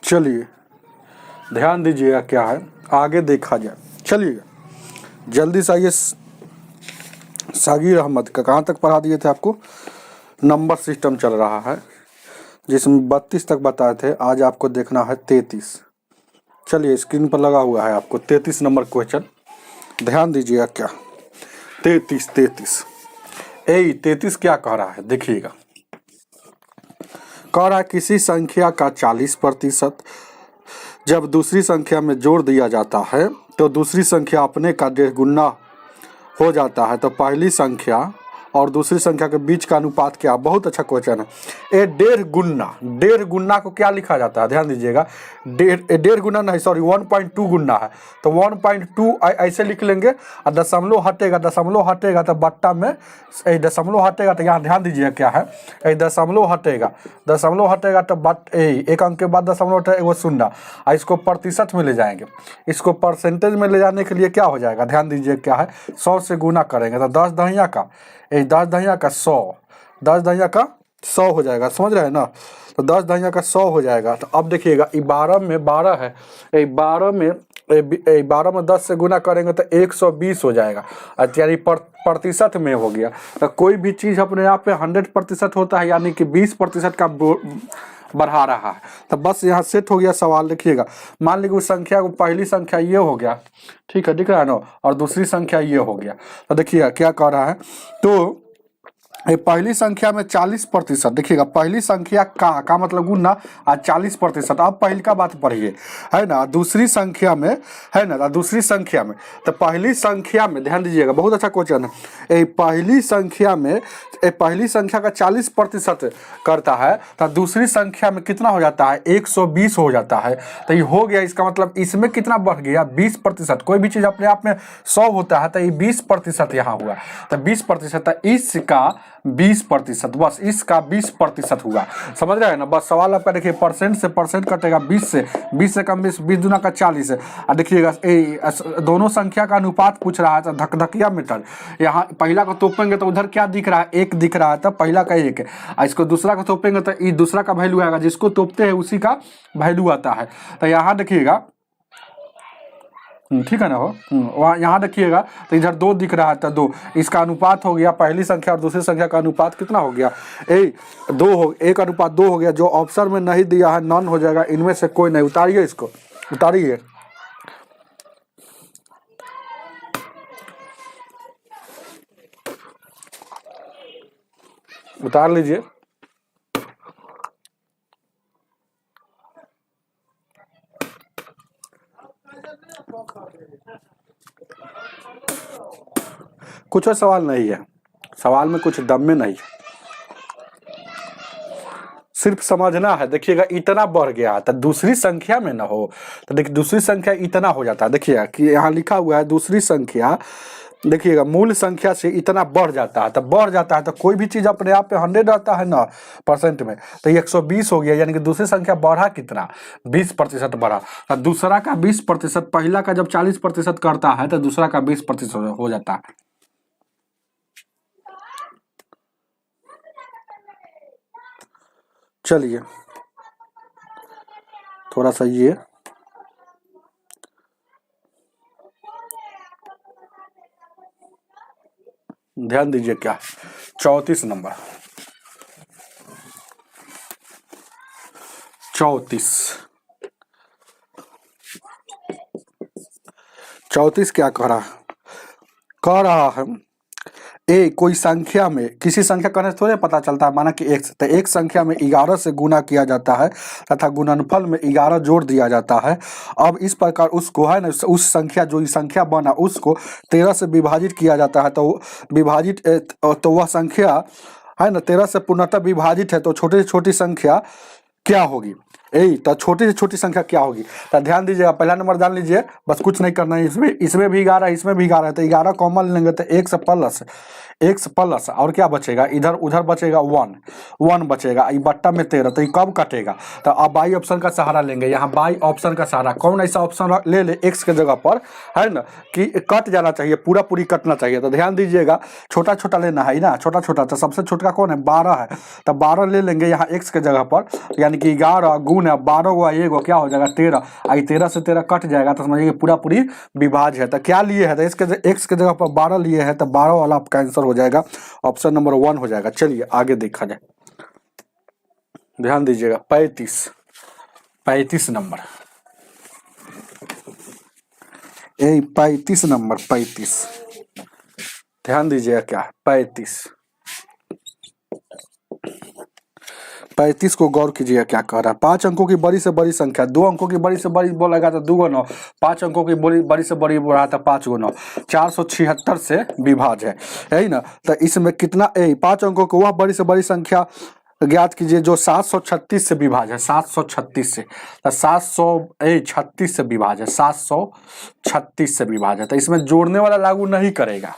चलिए ध्यान दीजिएगा क्या है, आगे देखा जाए। चलिए जल्दी से आइए। सागिर अहमद का कहाँ तक पढ़ा दिए थे आपको? नंबर सिस्टम चल रहा है जिसमें 32 तक बताए थे, आज आपको देखना है 33। चलिए स्क्रीन पर लगा हुआ है आपको 33 नंबर क्वेश्चन, ध्यान दीजिएगा क्या 33 33 क्या कह रहा है देखिएगा। कह रहा है किसी संख्या का 40% जब दूसरी संख्या में जोड़ दिया जाता है तो दूसरी संख्या अपने का 1.5 गुना हो जाता है, तो पहली संख्या और दूसरी संख्या के बीच का अनुपात क्या? बहुत अच्छा क्वेश्चन है। 1.5 गुना को क्या लिखा जाता है? ध्यान दीजिएगा, 1.5 गुना नहीं, सॉरी 1.2 गुना है, तो 1.2 ऐसे लिख लेंगे और दशमलव हटेगा तो बट्टा में दशमलव हटेगा, तो यहाँ ध्यान दीजिएगा क्या है, दशमलव हटेगा तो एक अंक के बाद दशमलव हटेगा, वो शून्य, और इसको प्रतिशत में ले जाएंगे, इसको परसेंटेज में ले जाने के लिए क्या हो जाएगा? ध्यान दीजिए क्या है, 100 से गुना करेंगे तो 10 दहिया का 100, 10 दहिया का 100 हो जाएगा, समझ रहे हैं ना? तो 10 दहिया का 100 हो जाएगा। तो अब देखिएगा 12 में 12 है, 12 में 10 से गुना करेंगे तो 120 हो जाएगा, यानी प्रतिशत में हो गया। तो कोई भी चीज़ अपने आप पे 100% होता है, यानी कि 20% का बढ़ा रहा है। तो बस यहाँ सेट हो गया सवाल। देखिएगा मान लीजिए उस संख्या को, पहली संख्या ये हो गया, ठीक है, दिख रहा है ना, और दूसरी संख्या ये हो गया। तो देखिएगा क्या कह रहा है, तो ये पहली संख्या में 40%, देखिएगा पहली संख्या का मतलब गुना और 40%। अब पहली का बात पढ़िए, है ना, दूसरी संख्या में, है ना, दूसरी संख्या में, तो पहली संख्या में ध्यान दीजिएगा, बहुत अच्छा क्वेश्चन है। पहली संख्या का 40% करता है, तो दूसरी संख्या में कितना हो जाता है? 120 हो जाता है। तो ये हो गया, इसका मतलब इसमें कितना बढ़ गया? 20%। कोई भी चीज़ अपने आप में 100 होता है तो ये 20% यहाँ हुआ, तो 20%, इसका 20%, बस इसका 20% हुआ, समझ रहे हैं ना? बस सवाल आपका देखिए, परसेंट से परसेंट कटेगा, 20 से कम 20 दूना का 40 है। और देखिएगा दोनों संख्या का अनुपात पूछ रहा है, तो धकधकिया मीटर, यहाँ पहला को तोपेंगे तो उधर क्या दिख रहा है? 1 दिख रहा है, तो पहला का 1 है, और इसको दूसरा को तोपेंगे तो ये दूसरा का वैल्यू आएगा, जिसको तोपते हैं उसी का वैल्यू आता है। तो यहाँ देखिएगा, ठीक है ना, हो वहाँ यहाँ देखिएगा तो इधर 2 दिख रहा है, तो 2, इसका अनुपात हो गया, पहली संख्या और दूसरी संख्या का अनुपात कितना हो गया? 1:2 हो गया। जो ऑप्शन में नहीं दिया है नॉन हो जाएगा, इनमें से कोई नहीं। उतारिए इसको, उतारिए, उतार लीजिए। कुछ और सवाल नहीं है, सवाल में कुछ दम में नहीं, सिर्फ समझना है। देखिएगा इतना बढ़ गया, तो दूसरी संख्या में ना हो, तो देखिए दूसरी संख्या इतना हो जाता है। देखिएगा कि यहाँ लिखा हुआ है दूसरी संख्या, देखिएगा मूल संख्या से इतना बढ़ जाता है, तो बढ़ जाता है, तो कोई भी चीज़ अपने आप पे 100 रहता है ना परसेंट में, तो 120 हो गया, यानी कि दूसरी संख्या बढ़ा कितना? 20% बढ़ा। तो दूसरा का 20%, पहला का जब 40% करता है तो दूसरा का 20% हो जाता है। चलिए थोड़ा सा ये ध्यान दीजिए क्या 34 नंबर, 34 क्या कह रहा है, कोई संख्या में, किसी संख्या करने से थोड़े पता चलता है, माना कि एक, तो एक संख्या में 11 से गुना किया जाता है तथा गुणनफल में 11 जोड़ दिया जाता है। अब इस प्रकार उसको, है ना, उस संख्या, जो संख्या बना उसको 13 से विभाजित किया जाता है, तो वह संख्या, है ना, 13 से पूर्णतः विभाजित है, तो छोटी से छोटी संख्या क्या होगी? तो छोटी से छोटी संख्या क्या होगी? तो ध्यान दीजिएगा, पहला नंबर जान लीजिए, बस कुछ नहीं करना है, इसमें भी 11 है, इसमें भी 11 है, तो 11 कॉमन लेंगे तो 1 से प्लस x प्लस और क्या बचेगा, इधर उधर बचेगा 1 बचेगा, ये बट्टा में 13, तो ये कब कटेगा, तो अब बाई ऑप्शन का सहारा लेंगे, यहाँ बाई ऑप्शन का सहारा, कौन ऐसा ऑप्शन ले ले x के जगह पर, है ना, कि कट जाना चाहिए, पूरा पूरी कटना चाहिए। तो ध्यान दीजिएगा, छोटा छोटा लेना है ना, छोटा छोटा, तो सबसे छोटा कौन है, 12 है, तो 12 ले लेंगे यहाँ x के जगह पर, यानी कि 11 गुण 12 हुआ, एगो क्या हो जाएगा 13, आई 13 से 13 कट जाएगा, तो समझिए पूरा पूरी विभाज्य है। तो क्या लिए है, तो इसके x के जगह पर 12 लिए है, तो 12 वाला आपका आंसर हो जाएगा, ऑप्शन नंबर 1 हो जाएगा। चलिए आगे देखा जाए, ध्यान दीजिएगा 35 नंबर, 35 नंबर 35, ध्यान दीजिएगा क्या 35 को गौर कीजिएगा क्या कह रहा है। 5 अंकों की बड़ी से बड़ी संख्या, 2 अंकों की बड़ी से बड़ी बोलेगा तो 2 गुना, 5 अंकों की बड़ी से बड़ी बोल रहा था 5 गुना, 476 से विभाज्य है, यही ना। तो इसमें कितना 5 अंकों को वह बड़ी से बड़ी संख्या ज्ञात कीजिए जो 736 से विभाज्य है, 736 से, तो 736 से विभाज्य है, 736 से विभाज्य है। तो इसमें जोड़ने वाला लागू नहीं करेगा,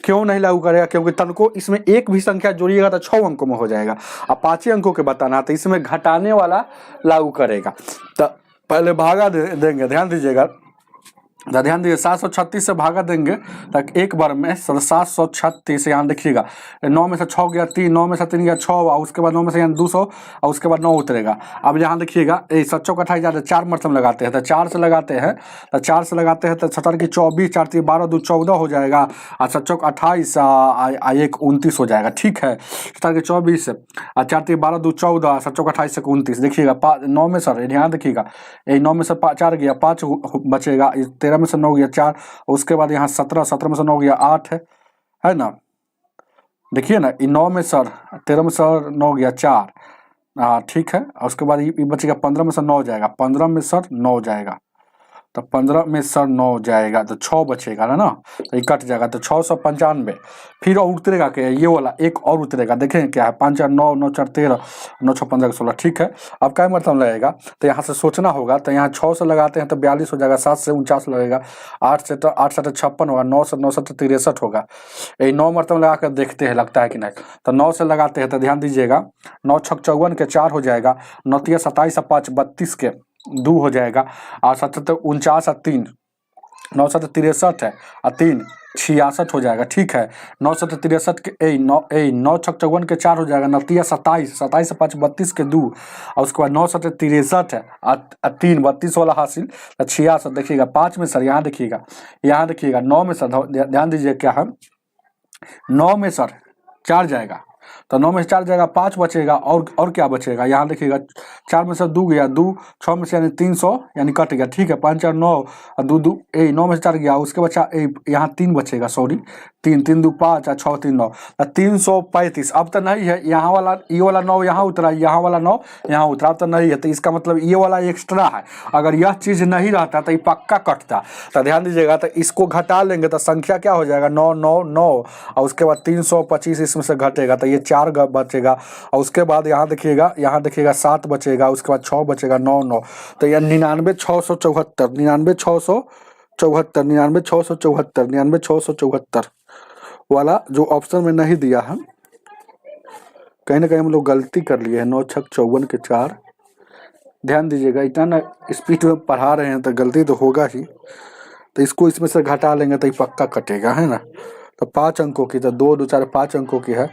क्यों नहीं लागू करेगा, क्योंकि तनको इसमें एक भी संख्या जोड़िएगा तो 6 अंकों में हो जाएगा, अब 5 अंकों के बताना, तो इसमें घटाने वाला लागू करेगा। तो पहले भागा देंगे, ध्यान दीजिएगा, ध्यान दीजिए 736 से भागा देंगे तक एक बार में 736, यहाँ देखिएगा 9 में से 6 गया 3, 9 में से 3 गया 6, और उसके बाद 9 में से यहाँ 200, और उसके बाद 9 उतरेगा। अब यहाँ देखिएगा 7 का 28 जाते 4 मरतब लगाते हैं, तो 4 से लगाते हैं, तो 4 से लगाते हैं तो 7 की 24, 4 3 12, 2 14 हो जाएगा, और 7 का 28, 1 29 हो जाएगा, ठीक है। 7 की 24, 4 3 12, 2 14, 7 का 28 1 29, देखिएगा 9 में सर ध्यान देखिएगा, 9 में से 4 गया 5 बचेगा, 13 में से 9 गया 4, उसके बाद यहाँ 17 में से 9 गया 8 है ना, देखिए ना, 9 में सर 13 में सर 9 गया 4, ठीक है। और उसके बाद ये बचेगा 15 में से 9 जाएगा, 15 में सर 9 जाएगा, तो 15 में सर 9 जाएगा, तो 6 बचेगा ना, तो ये कट जाएगा, तो 695, फिर और उतरेगा क्या, ये वाला एक और उतरेगा, देखें क्या है, 5 4 9, 9 4 13, 9 6 15 16, ठीक है। अब क्या मतलब लगेगा, तो यहाँ से सोचना होगा, तो यहाँ 6 से लगाते हैं तो 42 हो जाएगा, 7 से 49 लगेगा, 8 से 56 होगा, 9 से 63 होगा, ये 9 मरतब लगा कर देखते हैं लगता है कि नहीं, तो 9 से लगाते हैं, तो ध्यान दीजिएगा 9 6 54 के 4 हो जाएगा, 9 3 27, 5 32 के 2 हो जाएगा, और 7 49 और 3, 9 7 63 है, और 3 66 हो जाएगा, ठीक है। 9 7 63 के 9 6 54 के 4 हो जाएगा, 9 3 27, 27 से 5 32 के 2, और उसके बाद 9 7 63 है, और 3 32 वाला हासिल, 66, देखिएगा 5 में सर यहाँ देखिएगा, 9 में सर ध्यान दीजिए क्या है, 9 में सर 4 जाएगा, तो 9 में से 4 जाएगा, 5 बचेगा, और क्या बचेगा, यहाँ देखिएगा 4 में से 2 गया 2, 6 में से यानी 300 यानी कट गया, ठीक है, 5 4 9, और 2 2 9 में से 4 गया, उसके बाद यहाँ 3 बचेगा, सॉरी 3 3 2 5 और 6 3 9, 335। अब तो नहीं है, यहाँ वाला ये वाला 9 यहाँ उतरा, यहाँ वाला 9 यहाँ उतरा, अब तो नहीं है, तो इसका मतलब ये वाला एक्स्ट्रा है, अगर यह चीज़ नहीं रहता तो ये पक्का कटता। तो ध्यान दीजिएगा, तो इसको घटा लेंगे तो संख्या क्या हो जाएगा 9 9 9, और उसके बाद 325 इसमें से घटेगा, तो ये 4 बचेगा, और उसके बाद यहाँ देखिएगा 7 बचेगा, उसके बाद 6 बचेगा 9 9, तो यह 99 674, 99 674, 99 674, 99 674 वाला जो ऑप्शन में नहीं दिया है, कहीं ना कहीं हम लोग गलती कर लिए हैं। 9 6 54 के 4, ध्यान दीजिएगा, इतना ना स्पीड में पढ़ा रहे हैं तो गलती तो होगा ही, तो इसको इसमें से घटा लेंगे तो ये पक्का कटेगा, है ना। तो 5 अंकों की, तो 2 2 4 5 अंकों की है,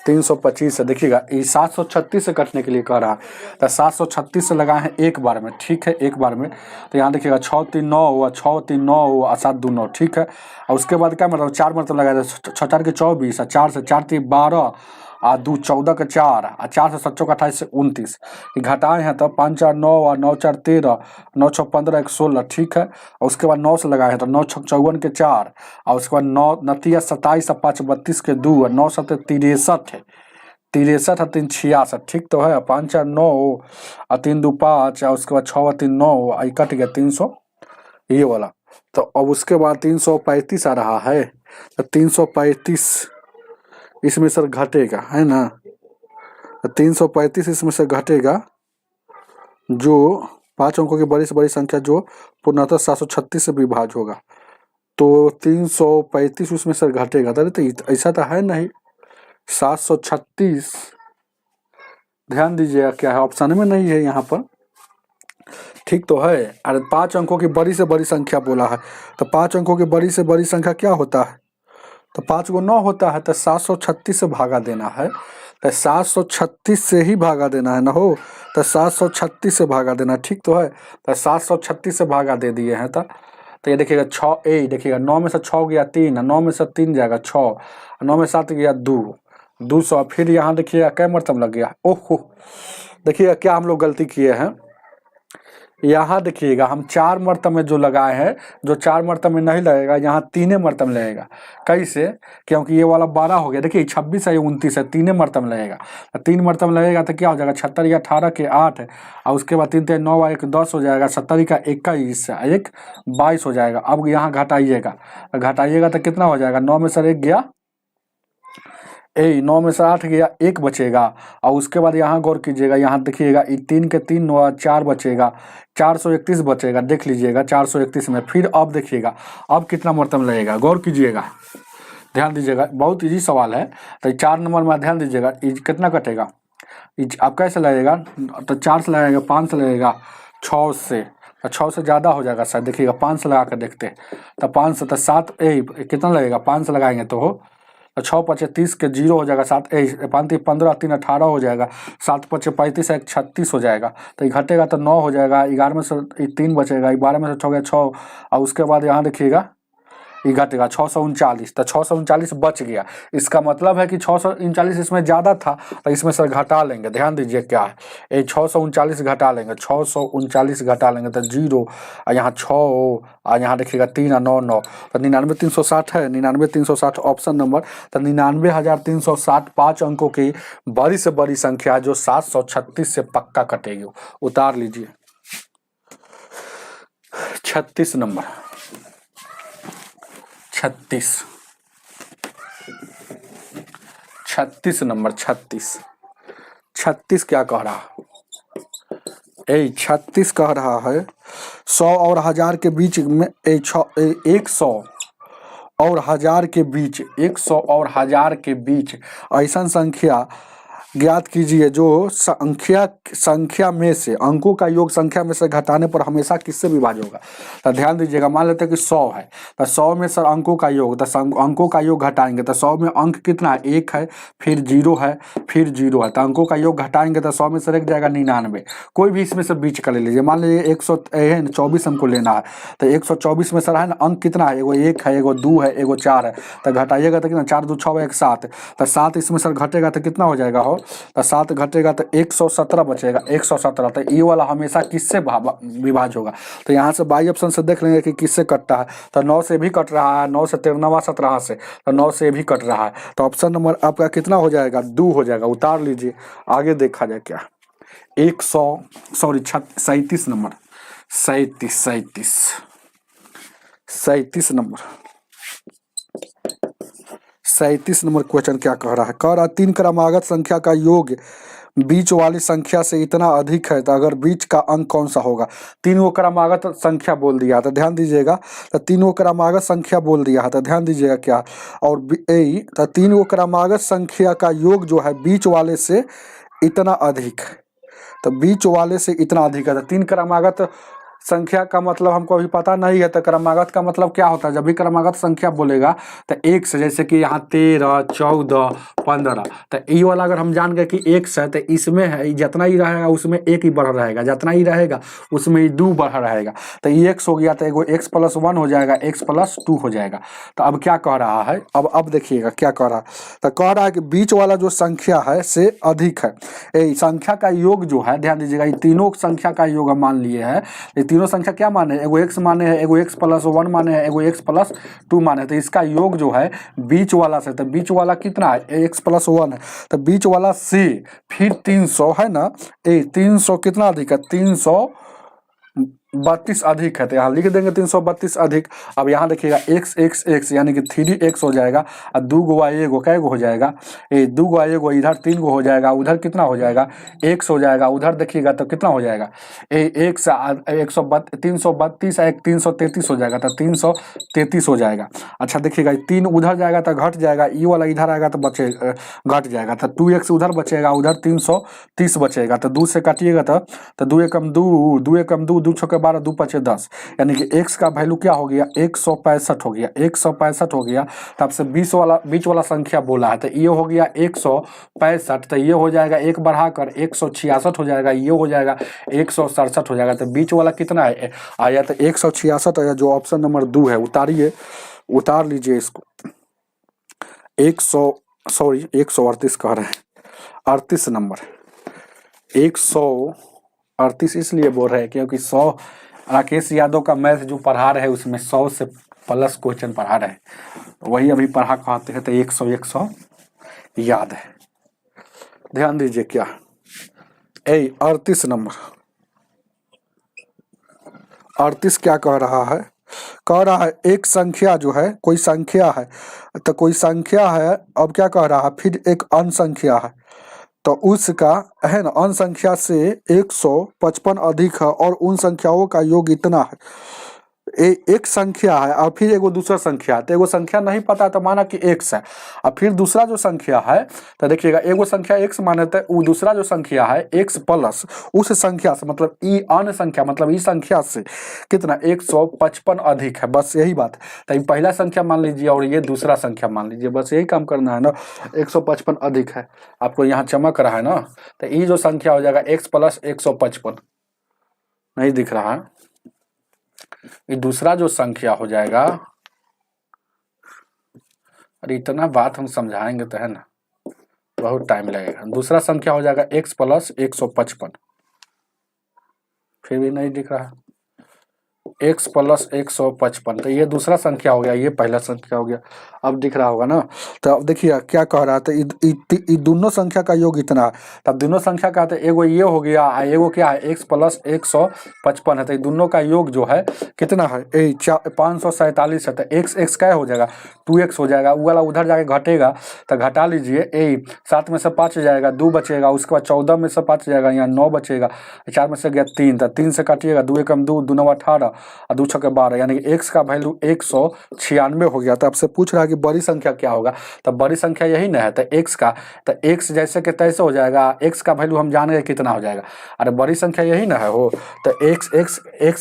325 है, देखिएगा ये 736 से कटने के लिए कह रहा है, तो 736 से लगाए हैं एक बार में, ठीक है, एक बार में, तो यहाँ देखिएगा 6 3 9 हुआ, 6 3 9 हुआ, 7 2 9, ठीक है। और उसके बाद क्या मतलब 4 मतलब लगाया, 6 4 के 24, और 4 से 4 3 12, और 2 14 के 4, और 4 से 7 का 28 से 29, घटाए हैं तो 5 4 9 और 9 4 13, 9 6 15 1 16, ठीक है। और उसके बाद 9 से लगाए हैं तो 9 6 54 के 4, और उसके बाद 9 9 27 और 5 32 के 2, और 9 7 63 है, 63 और 3 66, ठीक तो है। 5 4 9 और 3 2 5, और उसके बाद 6 और 3 9, आई कट गया 300 ये वाला। तो अब उसके बाद 335 आ रहा है, तो 335 इसमें सर घटेगा, है ना, 335 इसमें से घटेगा, जो 5 अंकों की बड़ी से बड़ी संख्या जो पूर्णतः 736 से विभाज्य होगा, तो 335 उसमें सर घटेगा, तो ऐसा तो है नहीं। 736 ध्यान दीजिएगा क्या है, ऑप्शन में नहीं है यहाँ पर, ठीक तो है। अरे 5 अंकों की बड़ी से बड़ी संख्या बोला है, तो 5 अंकों की बड़ी से बड़ी संख्या क्या होता है, तो 5 को 9 होता है, तो 736 से भागा देना है, तो 736 से ही भागा देना है ना हो, तो 736 से भागा देना, ठीक तो है। तो 736 से भागा दे दिए हैं, तो ये देखिएगा 6 देखिएगा 9 में से 6 गया 3, 9 में से 3 जाएगा 6, 9 में 7 गया 200। फिर यहाँ देखिएगा क्या मरतब लग गया, ओहो देखिएगा क्या हम लोग गलती किए हैं। यहाँ देखिएगा हम 4 मरतब में जो लगाए हैं, जो 4 मरतब में नहीं लगेगा, यहाँ 3 मरतब में लगेगा। कैसे, क्योंकि ये वाला 12 हो गया, देखिए 26 है, 29 है, 3 मरतब में लगेगा। 3 मरतब में लगेगा तो क्या हो जाएगा, 76 या 18 के 8 है, और उसके बाद 3 3 9 1 10 हो जाएगा, 70 का 21 1 22 हो जाएगा। अब यहाँ घटाइएगा तो कितना हो जाएगा, 9 में से 1 गया 9 में से 8 गया, 1 बचेगा, और उसके बाद यहाँ गौर कीजिएगा, यहाँ देखिएगा 3 के 3 9 4 बचेगा, 431 बचेगा, देख लीजिएगा 431 में। फिर अब देखिएगा अब कितना मरतब लगेगा, गौर कीजिएगा, ध्यान दीजिएगा, बहुत इजी सवाल है। तो 4 नंबर में ध्यान दीजिएगा, कितना कटेगा, अब कैसे लगेगा, तो 4 से लगेगा, 5 से लगेगा, 6 से, तो 6 से ज़्यादा हो जाएगा सर, देखिएगा 5 से लगा कर देखते, तो 5 से तो 7 कितना लगेगा, 5 से लगाएंगे तो 6 5 30 के 0 हो जाएगा, 7 5 15 3 18 हो जाएगा, 7 5 35 1 36 हो जाएगा। तो ये घटेगा तो 9 हो जाएगा, 11 में से 3 बचेगा, 12 में से 6 गया 6, और उसके बाद यहाँ देखिएगा ये घटेगा 639, तो 639 बच गया। इसका मतलब है कि 639 इसमें ज़्यादा था, तो इसमें सर घटा लेंगे, ध्यान दीजिए क्या है, ये 639 घटा लेंगे, 639 घटा लेंगे तो 0, और यहाँ 6, और यहाँ देखिएगा 3 और 9 9, तो 99,360 है, 99,360 ऑप्शन नंबर। तो 99,360 5 अंकों की बड़ी से बड़ी संख्या जो 736 से पक्का कटेगी, उतार लीजिए। 36 नंबर, 36 नंबर, 36 क्या कह रहा है, 36 कह रहा है 100 और 1000 के बीच में 100 और 1000 के बीच, 100 और 1000 के बीच ऐसा संख्या ज्ञात कीजिए जो संख्या में से अंकों का योग संख्या में से घटाने पर हमेशा किससे विभाज्य होगा। तो ध्यान दीजिएगा, मान लेते हैं कि 100 है, तो 100 में सर अंकों का योग, तो अंकों का योग घटाएंगे, तो 100 में अंक कितना है, 1 है, फिर 0 है, फिर 0 है, तो अंकों का योग घटाएंगे तो 100 में से रह जाएगा 99। कोई भी इसमें से बीच का ले लीजिए, मान लीजिए 124 हमको लेना है, तो 124 में सर है ना अंक कितना है, एगो 1 है, एगो 2 है, एगो 4 है, तो घटाइएगा तो कितना, 4 2 6 1 7, तो 7 इसमें सर घटेगा तो कितना हो जाएगा, हो तो 7 घटेगा तो 117 बचेगा, 117। तो ये वाला हमेशा किससे विभाज्य होगा, तो यहाँ से बाई ऑप्शन से देख लेंगे कि किससे कटता है, तो 9 से भी कट रहा है, 9 से 13वां 17 से, तो 9 से भी कट रहा है, तो ऑप्शन नंबर आपका कितना हो जाएगा, 2 हो जाएगा, उतार लीजिए। आगे देखा जाए क्या, 37 नंबर, 37 नंबर, 37 नंबर क्वेश्चन क्या कह रहा है, 3 क्रमागत संख्या का योग बीच वाली संख्या से इतना अधिक है, तो अगर बीच का अंक कौन सा होगा। 3 को क्रमागत संख्या बोल दिया, तो ध्यान दीजिएगा, तो 3 को क्रमागत संख्या बोल दिया है, तो ध्यान दीजिएगा क्या, और तो 3 को क्रमागत संख्या का योग जो है बीच वाले से इतना अधिक है, तो बीच वाले से इतना अधिक है। तो 3 क्रमागत संख्या का मतलब हमको अभी पता नहीं है, तो क्रमागत का मतलब क्या होता है, जब भी क्रमागत संख्या बोलेगा तो 1 से, जैसे कि यहाँ 13 14 15, तो ये वाला अगर हम जान गए कि 1 से, तो इसमें है जितना ही रहेगा उसमें 1 ही बढ़ रहेगा, जितना ही रहेगा उसमें ही 2 बढ़ रहेगा, तो ये x हो गया, तो एगो x + 1 हो जाएगा, x + 2 हो जाएगा। तो अब क्या कह रहा है, अब देखिएगा क्या कह रहा है, तो कह रहा है कि बीच वाला जो संख्या है से अधिक है। संख्या का योग जो है, ध्यान दीजिएगा, ये तीनों संख्या का योग हम मान लिए हैं, तीनों संख्या क्या माने, एगो x माने है, एगो x + 1 माने है, एगो x + 2 माने है, तो इसका योग जो है बीच वाला से, तो बीच वाला कितना है, x + 1 है, तो बीच वाला से फिर 300 है ना, 300 कितना अधिक है, 300 332 अधिक है, तो यहाँ लिख देंगे 332 अधिक। अब यहाँ देखिएगा x x x यानी कि 3x हो जाएगा, और 2 गो y एगो कै गो हो जाएगा, ये 2 गो y एगो, इधर 3 गो हो जाएगा, उधर कितना हो जाएगा x हो जाएगा, उधर देखिएगा तो कितना हो जाएगा एक 332 एक 333 हो जाएगा, तो 333 हो जाएगा। अच्छा देखिएगा 3 उधर जाएगा तो घट जाएगा, ये वाला इधर आएगा तो बचे घट जाएगा, तो 2x उधर बचेगा, उधर 330 बचेगा, तो 2 से काटिएगा तो 2 एकम 2, 2 एकम 2, 2 छक्के 12, 2 पचे 10, यानी कि x का वैल्यू क्या हो गया 165 हो गया, 165 हो गया। तब से 20 वाला बीच वाला संख्या बोला है, तो ये हो गया 165, तो ये हो जाएगा एक बढ़ाकर 166 हो जाएगा, ये हो जाएगा 167 हो जाएगा। तो बीच वाला कितना है आया, तो 166 आया, जो ऑप्शन नंबर 2 है। उतारिए, उतार लीजिए इसको। 138 कह रहे हैं, 38 नंबर 138 इसलिए बोल रहे हैं क्योंकि 100 राकेश यादव का मैथ जो पढ़ा रहे उसमें 100 से प्लस क्वेश्चन पढ़ा रहे, वही अभी पढ़ा कहते हैं, तो 100 याद है। ध्यान दीजिए क्या 38 नंबर 38 क्या कह रहा है, कह रहा है एक संख्या जो है, कोई संख्या है, तो कोई संख्या है, अब क्या कह रहा है, फिर एक अन्य संख्या है, तो उसका है ना अन्य संख्या से 155 अधिक है, और उन संख्याओं का योग इतना है। एक संख्या है और फिर एगो दूसरा संख्या है, तो एगो संख्या नहीं पता तो माना कि x है, और फिर दूसरा जो संख्या है, तो देखिएगा एगो संख्या x माने तो वो दूसरा जो संख्या है x प्लस उस संख्या से, मतलब ई अन्य संख्या, मतलब ई संख्या से कितना 155 अधिक है, बस यही बात है। तो ये पहला संख्या मान लीजिए और ये दूसरा संख्या मान लीजिए, बस यही काम करना है ना। 155 अधिक है, आपको यहाँ चमक रहा है ना, तो ये जो संख्या हो जाएगा x प्लस 155, नहीं दिख रहा है, ये दूसरा जो संख्या हो जाएगा, अरे इतना बात हम समझाएंगे तो है ना, बहुत टाइम लगेगा। दूसरा संख्या हो जाएगा x प्लस 155, फिर भी नहीं दिख रहा, x प्लस 155, तो ये दूसरा संख्या हो गया, ये पहला संख्या हो गया, अब दिख रहा होगा ना। तो अब देखिए क्या कह रहा है, तो दोनों संख्या का योग इतना है, तब दोनों संख्या का, तो एगो ये हो गया, एगो क्या है x प्लस 155 है, तो दोनों का योग जो है कितना है 547 है, तो x क्या हो जाएगा 2x हो जाएगा, वो वाला उधर जाके घटेगा, तो घटा लीजिए, 7 में से 5 जाएगा, 2 बचेगा, उसके बाद 14 में से 5 जाएगा, यहाँ 9 बचेगा, 4 में से गया 3, तो 3 से काटिएगा, 2 एकम 2, 2 9 18, और 2 छक्के 12, यानी कि x का वैल्यू 196 हो गया। तो आपसे पूछ रहा है कि बड़ी संख्या क्या होगा, तो बड़ी संख्या यही ना है, तो x का, तो x जैसे कि तैसे हो जाएगा, x का वैल्यू हम जान गए कितना हो जाएगा, अरे बड़ी संख्या यही ना है हो, तो x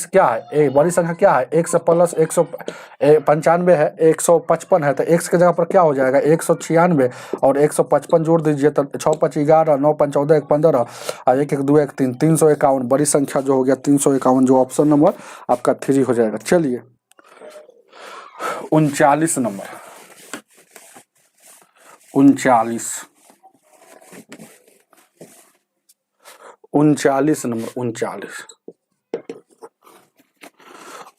क्या है, बड़ी संख्या क्या है, x प्लस 195 है, 155 है, तो x के जगह पर क्या हो जाएगा 196 और 155 जोड़ दीजिए, तो 6 5 11, 9 5 14, 1 15, और 1 1 2 1 3, 351, बड़ी संख्या जो हो गया 351, जो ऑप्शन नंबर आपका 3 हो जाएगा। चलिए 39 नंबर 39 नंबर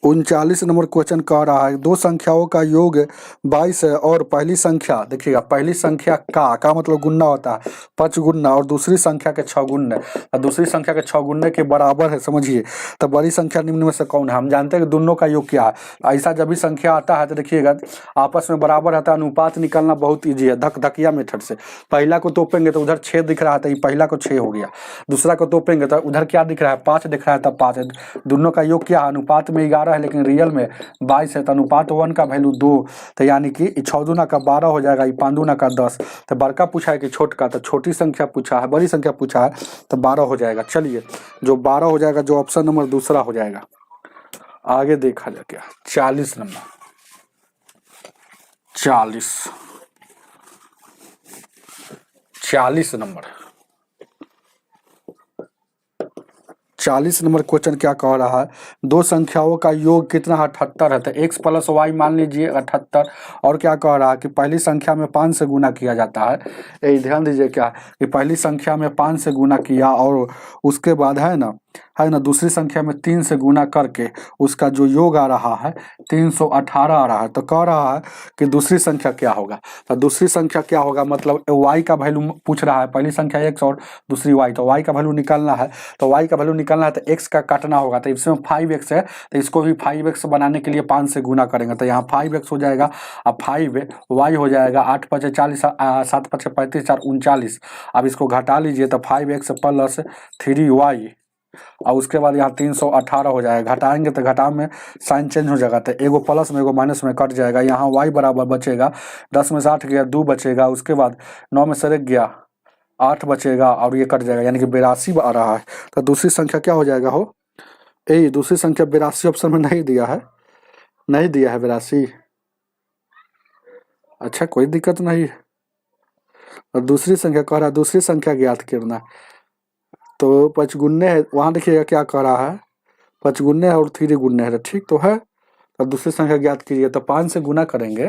39 नंबर क्वेश्चन कह रहा है, दो संख्याओं का योग 22 है, और पहली संख्या देखिएगा, पहली संख्या का मतलब गुना होता है 5 गुना, और दूसरी संख्या के 6 गुने, और दूसरी संख्या के 6 गुने के बराबर है, समझिए। तो बड़ी संख्या निम्न में से कौन है, हम जानते हैं कि दोनों का योग क्या है। ऐसा जब भी संख्या आता है तो देखिएगा आपस में बराबर रहता है, अनुपात निकालना बहुत ईजी है, धकिया मेथड से। पहला को तोपेंगे तो उधर 6 दिख रहा है, तो ये पहला को 6 हो गया, दूसरा को तोपेंगे तो उधर क्या दिख रहा है 5 दिख रहा है, तब 5 है। दोनों का योग क्या है, अनुपात में 11 है, लेकिन रियल में 22 है, तो अनुपात 1 का वैल्यू 2, तो यानी कि 6 दूना का 12 हो जाएगा, 5 दूना का 10। तो बड़का पूछा है कि छोट का, तो छोटी संख्या पूछा है, बड़ी संख्या पूछा है, तो 12 हो जाएगा। चलिए जो 12 हो जाएगा, जो ऑप्शन नंबर दूसरा हो जाएगा। आगे देखा जाए क्या 40 नंबर 40 नंबर क्वेश्चन क्या कह रहा है, दो संख्याओं का योग कितना 78 है, तो x प्लस वाई मान लीजिए 78, और क्या कह रहा है कि पहली संख्या में 5 से गुना किया जाता है। ये ध्यान दीजिए क्या कि पहली संख्या में 5 से गुना किया, और उसके बाद है ना दूसरी संख्या में 3 से गुना करके उसका जो योग आ रहा है 318 आ रहा है। तो कह रहा है कि दूसरी संख्या क्या होगा, तो दूसरी संख्या क्या होगा, मतलब y का वैल्यू पूछ रहा है, पहली संख्या x और दूसरी y, तो y का वैल्यू निकालना है। तो y का वैल्यू निकलना है तो x का काटना होगा, तो इसमें 5x है तो इसको भी 5x बनाने के लिए 5 से गुना करेंगे, तो यहाँ 5x हो जाएगा। अब 5y हो जाएगा 8 × 5 = 40, 7 × 5 = 35, 4 × 39। अब इसको घटा लीजिए तो 5x + 3y और उसके बाद यहाँ 318 हो जाएगा। घटाएंगे तो घटा में साइन चेंज हो जाएगा, तो एगो प्लस में एगो माइनस में कट जाएगा। यहाँ y बराबर बचेगा 10 में से 8 गया 2 बचेगा, उसके बाद 9 में से 1 गया 8 बचेगा और ये कट जाएगा, यानी कि 82 आ रहा है। तो दूसरी संख्या क्या हो जाएगा हो, यही दूसरी संख्या 82 ऑप्शन में नहीं दिया है, नहीं दिया है 82। अच्छा कोई दिक्कत नहीं है। और दूसरी संख्या कह रहा है दूसरी संख्या ज्ञात करना, तो 5 गुने है, वहाँ देखिएगा क्या कह रहा है 5 गुने है और 3 गुने है, ठीक तो है। तो दूसरी संख्या ज्ञात कीजिए, तो 5 से गुना करेंगे,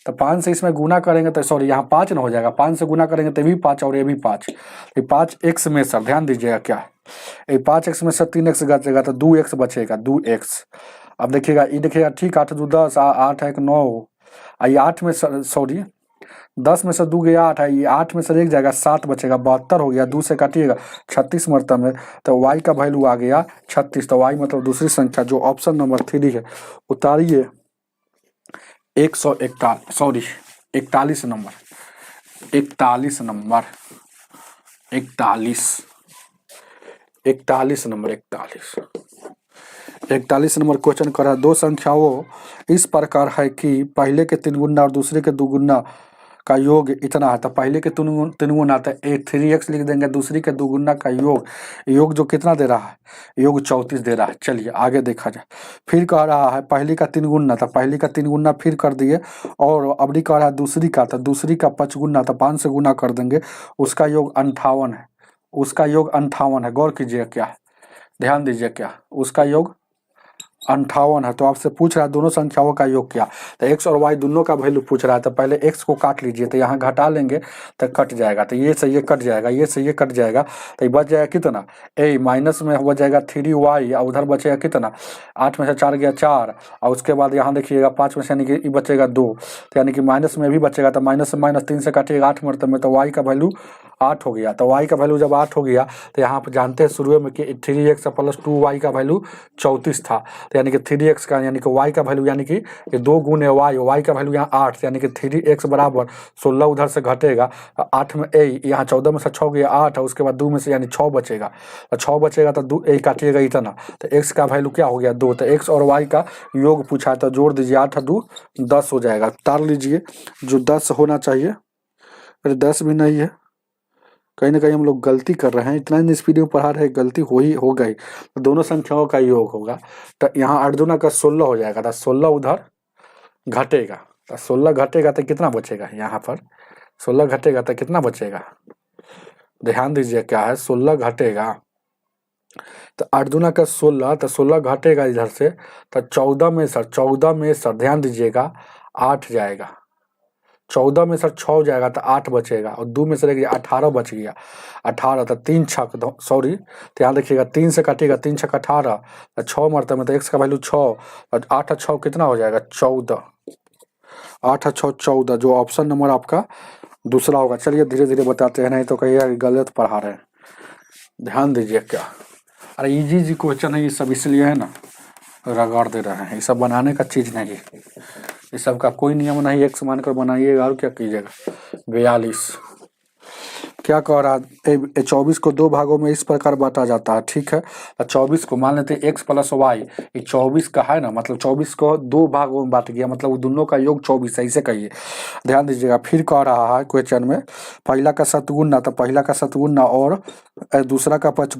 तो 5 से इसमें गुना करेंगे तो सॉरी यहाँ 5 ना हो जाएगा, 5 से गुना करेंगे तो ये भी 5 और ये भी 5, ये 5x में सर ध्यान दीजिएगा क्या है, ये 5x में से 3x बचेगा तो 2x बचेगा 2x। अब देखिएगा ये देखिएगा ठीक 8 × 2 = 10, 8 × 1 = 9, ये 8 में सॉरी 10 में से 2 गया 8 है, ये 8 में से 1 जाएगा 7 बचेगा, 72 हो गया, 2 से काटिएगा 36 मरतब में, तो y का वैल्यू आ गया 36। तो y मतलब दूसरी संख्या जो ऑप्शन नंबर 3 है, उतारिए 141 sorry 41 number 41 number 41 number 41 number question कर रहा है। दो संख्याओं इस प्रकार है कि पहले के 3 गुना और दूसरे के 2 गुना का योग इतना है, तो पहले के 3 गुना आता है 3x लिख देंगे, दूसरी के 2 गुना का योग जो कितना दे रहा है, योग 34 दे रहा है। चलिए आगे देखा जाए। फिर कह रहा है पहली का 3 गुना, तो पहली का 3 गुना फिर कर दिए, और अबड़ी कह रहा है दूसरी का, तो दूसरी का 5 गुना, तो 5 से गुना कर देंगे, उसका योग 58 है, उसका योग 58 है। गौर कीजिए क्या है, ध्यान दीजिए क्या, उसका योग 58 है। तो आपसे पूछ रहा है दोनों संख्याओं का योग क्या, तो x और y दोनों का वैल्यू पूछ रहा है, तो पहले x को काट लीजिए, तो यहाँ घटा लेंगे तो कट जाएगा, तो ये से ये कट जाएगा, ये से ये कट जाएगा, तो ये बच जाएगा कितना, a माइनस में हो जाएगा 3y और उधर बचेगा कितना 8 में से 4 गया 4, और उसके बाद यहाँ देखिएगा 5 में से यानी कि बचेगा 2, तो यानी कि माइनस में भी बचेगा, तो माइनस से माइनस 3 से काटिएगा 8 मरतब में, तो y का वैल्यू 8 हो गया। तो y का वैल्यू जब 8 हो गया, तो यहाँ पर जानते हैं शुरू में कि 3x + 2y का वैल्यू 34 था, तो यानी कि 3x का यानी कि y का वैल्यू यानी कि ये 2 गुने y का वैल्यू यहाँ 8, यानी कि 3x बराबर 16 उधर से घटेगा, 8 में यहाँ 14 में से 6 गया 8, और उसके बाद 2 में से यानी 6 बचेगा, तो 6 बचेगा तो 2 काटिएगा इतना, तो x का वैल्यू क्या हो गया 2, तो x और y का योग पूछा है, तो जोड़ दीजिए 8 × 2 = 10 हो जाएगा। तार लीजिए जो 10 होना चाहिए, अरे 10 भी नहीं है, कहीं ना कहीं हम लोग गलती कर रहे हैं, इतना इस वीडियो में पढ़ा रहे गलती हो गई। तो दोनों संख्याओं का योग होगा, तो यहाँ 8 दूना का 16 हो जाएगा, तो 16 उधर घटेगा, तो 16 घटेगा तो कितना बचेगा, यहाँ पर 16 घटेगा तो कितना बचेगा, ध्यान दीजिए क्या है, 16 घटेगा तो 8 दूना का 16, तो 16 घटेगा इधर से, तो 14 में सर ध्यान दीजिएगा 8 जाएगा, 14 में सर 6 जाएगा तो 8 बचेगा, और 2 में से रह गया 18 बच गया, 18 तो 3 छक सॉरी ध्यान देखिएगा 3 से काटिएगा 3 छक 18, तो 6 मरतब में, तो x का वैल्यू 6 और 8 × 6 कितना हो जाएगा 14, 8 × 6 14, जो ऑप्शन नंबर आपका दूसरा होगा। चलिए धीरे धीरे बताते हैं, नहीं तो कहिएगा गलत पढ़ा रहे हैं। ध्यान दीजिए क्या, अरे इजी क्वेश्चन है ये सब, इसलिए है ना रगड़ दे रहे हैं, ये सब बनाने का चीज़ नहीं है, ये सब का कोई नियम नहीं, एक समान कर बनाइएगा और क्या कीजिएगा। 42 क्या कह रहा है, 24 को 2 भागों में इस प्रकार बांटा जाता है, ठीक है। 24 को मान लेते हैं x + y, ये 24 का है ना, मतलब 24 को 2 भागों में बांट गया, मतलब दोनों का योग 24 है, इसे कहिए। ध्यान दीजिएगा फिर कह रहा है क्वेश्चन में पहला का 7 गुना, तो पहला का 7 गुना और दूसरा का 5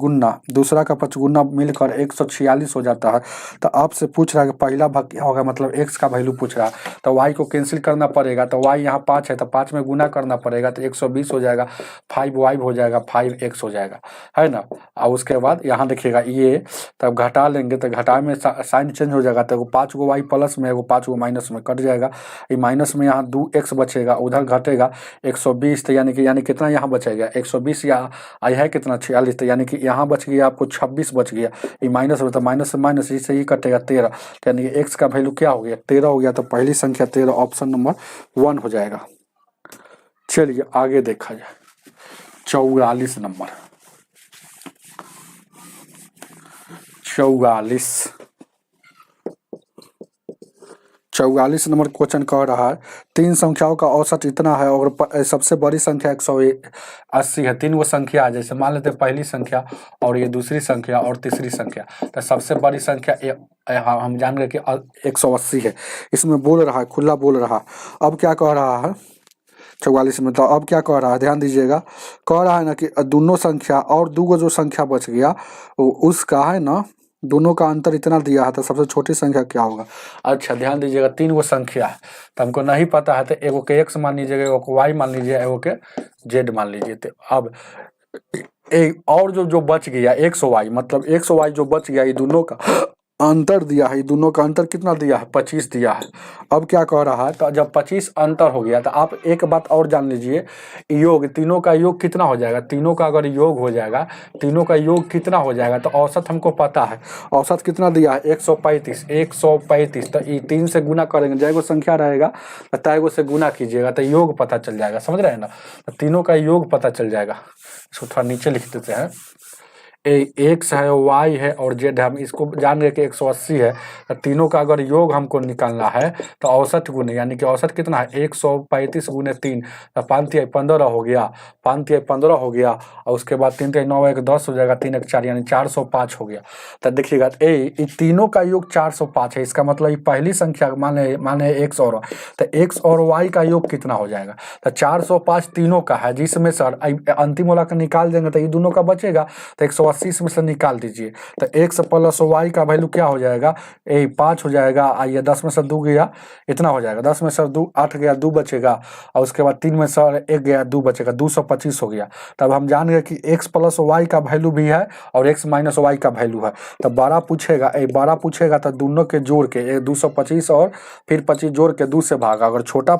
गुना मिलकर 146 हो जाता है। तो आपसे पूछ रहा है कि पहला भाग क्या होगा, मतलब x का वैल्यू पूछ रहा है, तो y को कैंसिल करना पड़ेगा, तो y यहाँ 5 है तो 5 में गुना करना पड़ेगा, तो 120 हो जाएगा, 5y हो जाएगा 5x हो जाएगा, है ना। और उसके बाद यहाँ देखिएगा ये तब घटा लेंगे, तो घटा में साइन चेंज हो जाएगा, तो 5 गो y प्लस में एगो 5 गो माइनस में कट जाएगा, ये माइनस में यहाँ 2x बचेगा, उधर घटेगा 120, तो यानी कितना यहाँ बचेगा 120, या आई है कितना 46, तो यानी कि यहाँ बच गया आपको 26 बच गया, ये माइनस में, तो माइनस से माइनस इससे ही कटेगा 13, तो यानी कि x का वैल्यू क्या हो गया 13 हो गया, तो पहली संख्या 13 ऑप्शन नंबर 1 हो जाएगा। चलिए आगे देखा जाए। 44 नंबर 44 नंबर क्वेश्चन कह रहा है 3 संख्याओं का औसत इतना है और सबसे बड़ी संख्या 180 है। 3 वो संख्या है, जैसे मान लेते हैं पहली संख्या और ये दूसरी संख्या और तीसरी संख्या, तो सबसे बड़ी संख्या हम जान गए कि 180 है। इसमें बोल रहा है, खुला बोल रहा है। अब क्या कह रहा है 44 में, तो अब क्या कह रहा है ध्यान दीजिएगा। कह रहा है ना कि दोनों संख्या और दो जो संख्या बच गया उसका है ना, दोनों का अंतर इतना दिया है, तो सबसे छोटी संख्या क्या होगा। अच्छा ध्यान दीजिएगा, 3 वो संख्या है तो हमको नहीं पता है, तो एगो के x मान लीजिएगा, एगो को y मान लीजिए, एगो के z मान लीजिए। तो अब और जो बच गया x और y, मतलब x और y जो बच गया, ये दोनों का अंतर दिया है। दोनों का अंतर कितना दिया है, 25 दिया है। अब क्या कह रहा है, तो जब 25 अंतर हो गया तो आप एक बात और जान लीजिए, योग तीनों का योग कितना हो जाएगा। तीनों का अगर योग हो जाएगा, तीनों का योग कितना हो जाएगा, तो औसत हमको पता है। औसत कितना दिया है 135। 135 तो ये 3 से गुना करेंगे, जैगो संख्या रहेगा तैगो से गुना कीजिएगा तो योग पता चल जाएगा। समझ रहे हैं ना, तो तीनों का योग पता चल जाएगा। इसको थोड़ा नीचे लिख देते हैं। एक्स है, वाई है और जेड है। हम इसको जान गए कि 180 है, तो तीनों का अगर योग हमको निकालना है तो औसत गुने, यानी कि औसत कितना है 135 गुने 3, तो 5 तिहाई 15 हो गया। 5 तिहाई 15 हो गया और उसके बाद 3 तिहाई 9 1 10 हो जाएगा, 3 1 4 यानी 405 हो गया। तो देखिएगा ये तीनों का योग 405 है। इसका मतलब ये पहली संख्या माने एक्स और वाई, तो एक्स और वाई का योग कितना हो जाएगा, तो 405 तीनों का है, जिसमें सर अंतिम वाला का निकाल देंगे तो ये दोनों का बचेगा, तो 180 में से निकाल दीजिए। तो एक्स प्लस वाई का वैल्यू क्या हो जाएगा, 5 हो जाएगा। आइए 10 में से 2 गया, इतना हो जाएगा। 10 में से 2 8 गया, 2 बचेगा और उसके बाद 3 में से 1 गया, 2 बचेगा, 225 हो गया। तब हम जान गए कि एक्स प्लस वाई का वैल्यू भी है और एक्स माइनस वाई का वैल्यू है। तो 12 पूछेगा, 12 पूछेगा तो दोनों के जोड़ के 225 और फिर 25 जोड़ के 2 से भागा। अगर छोटा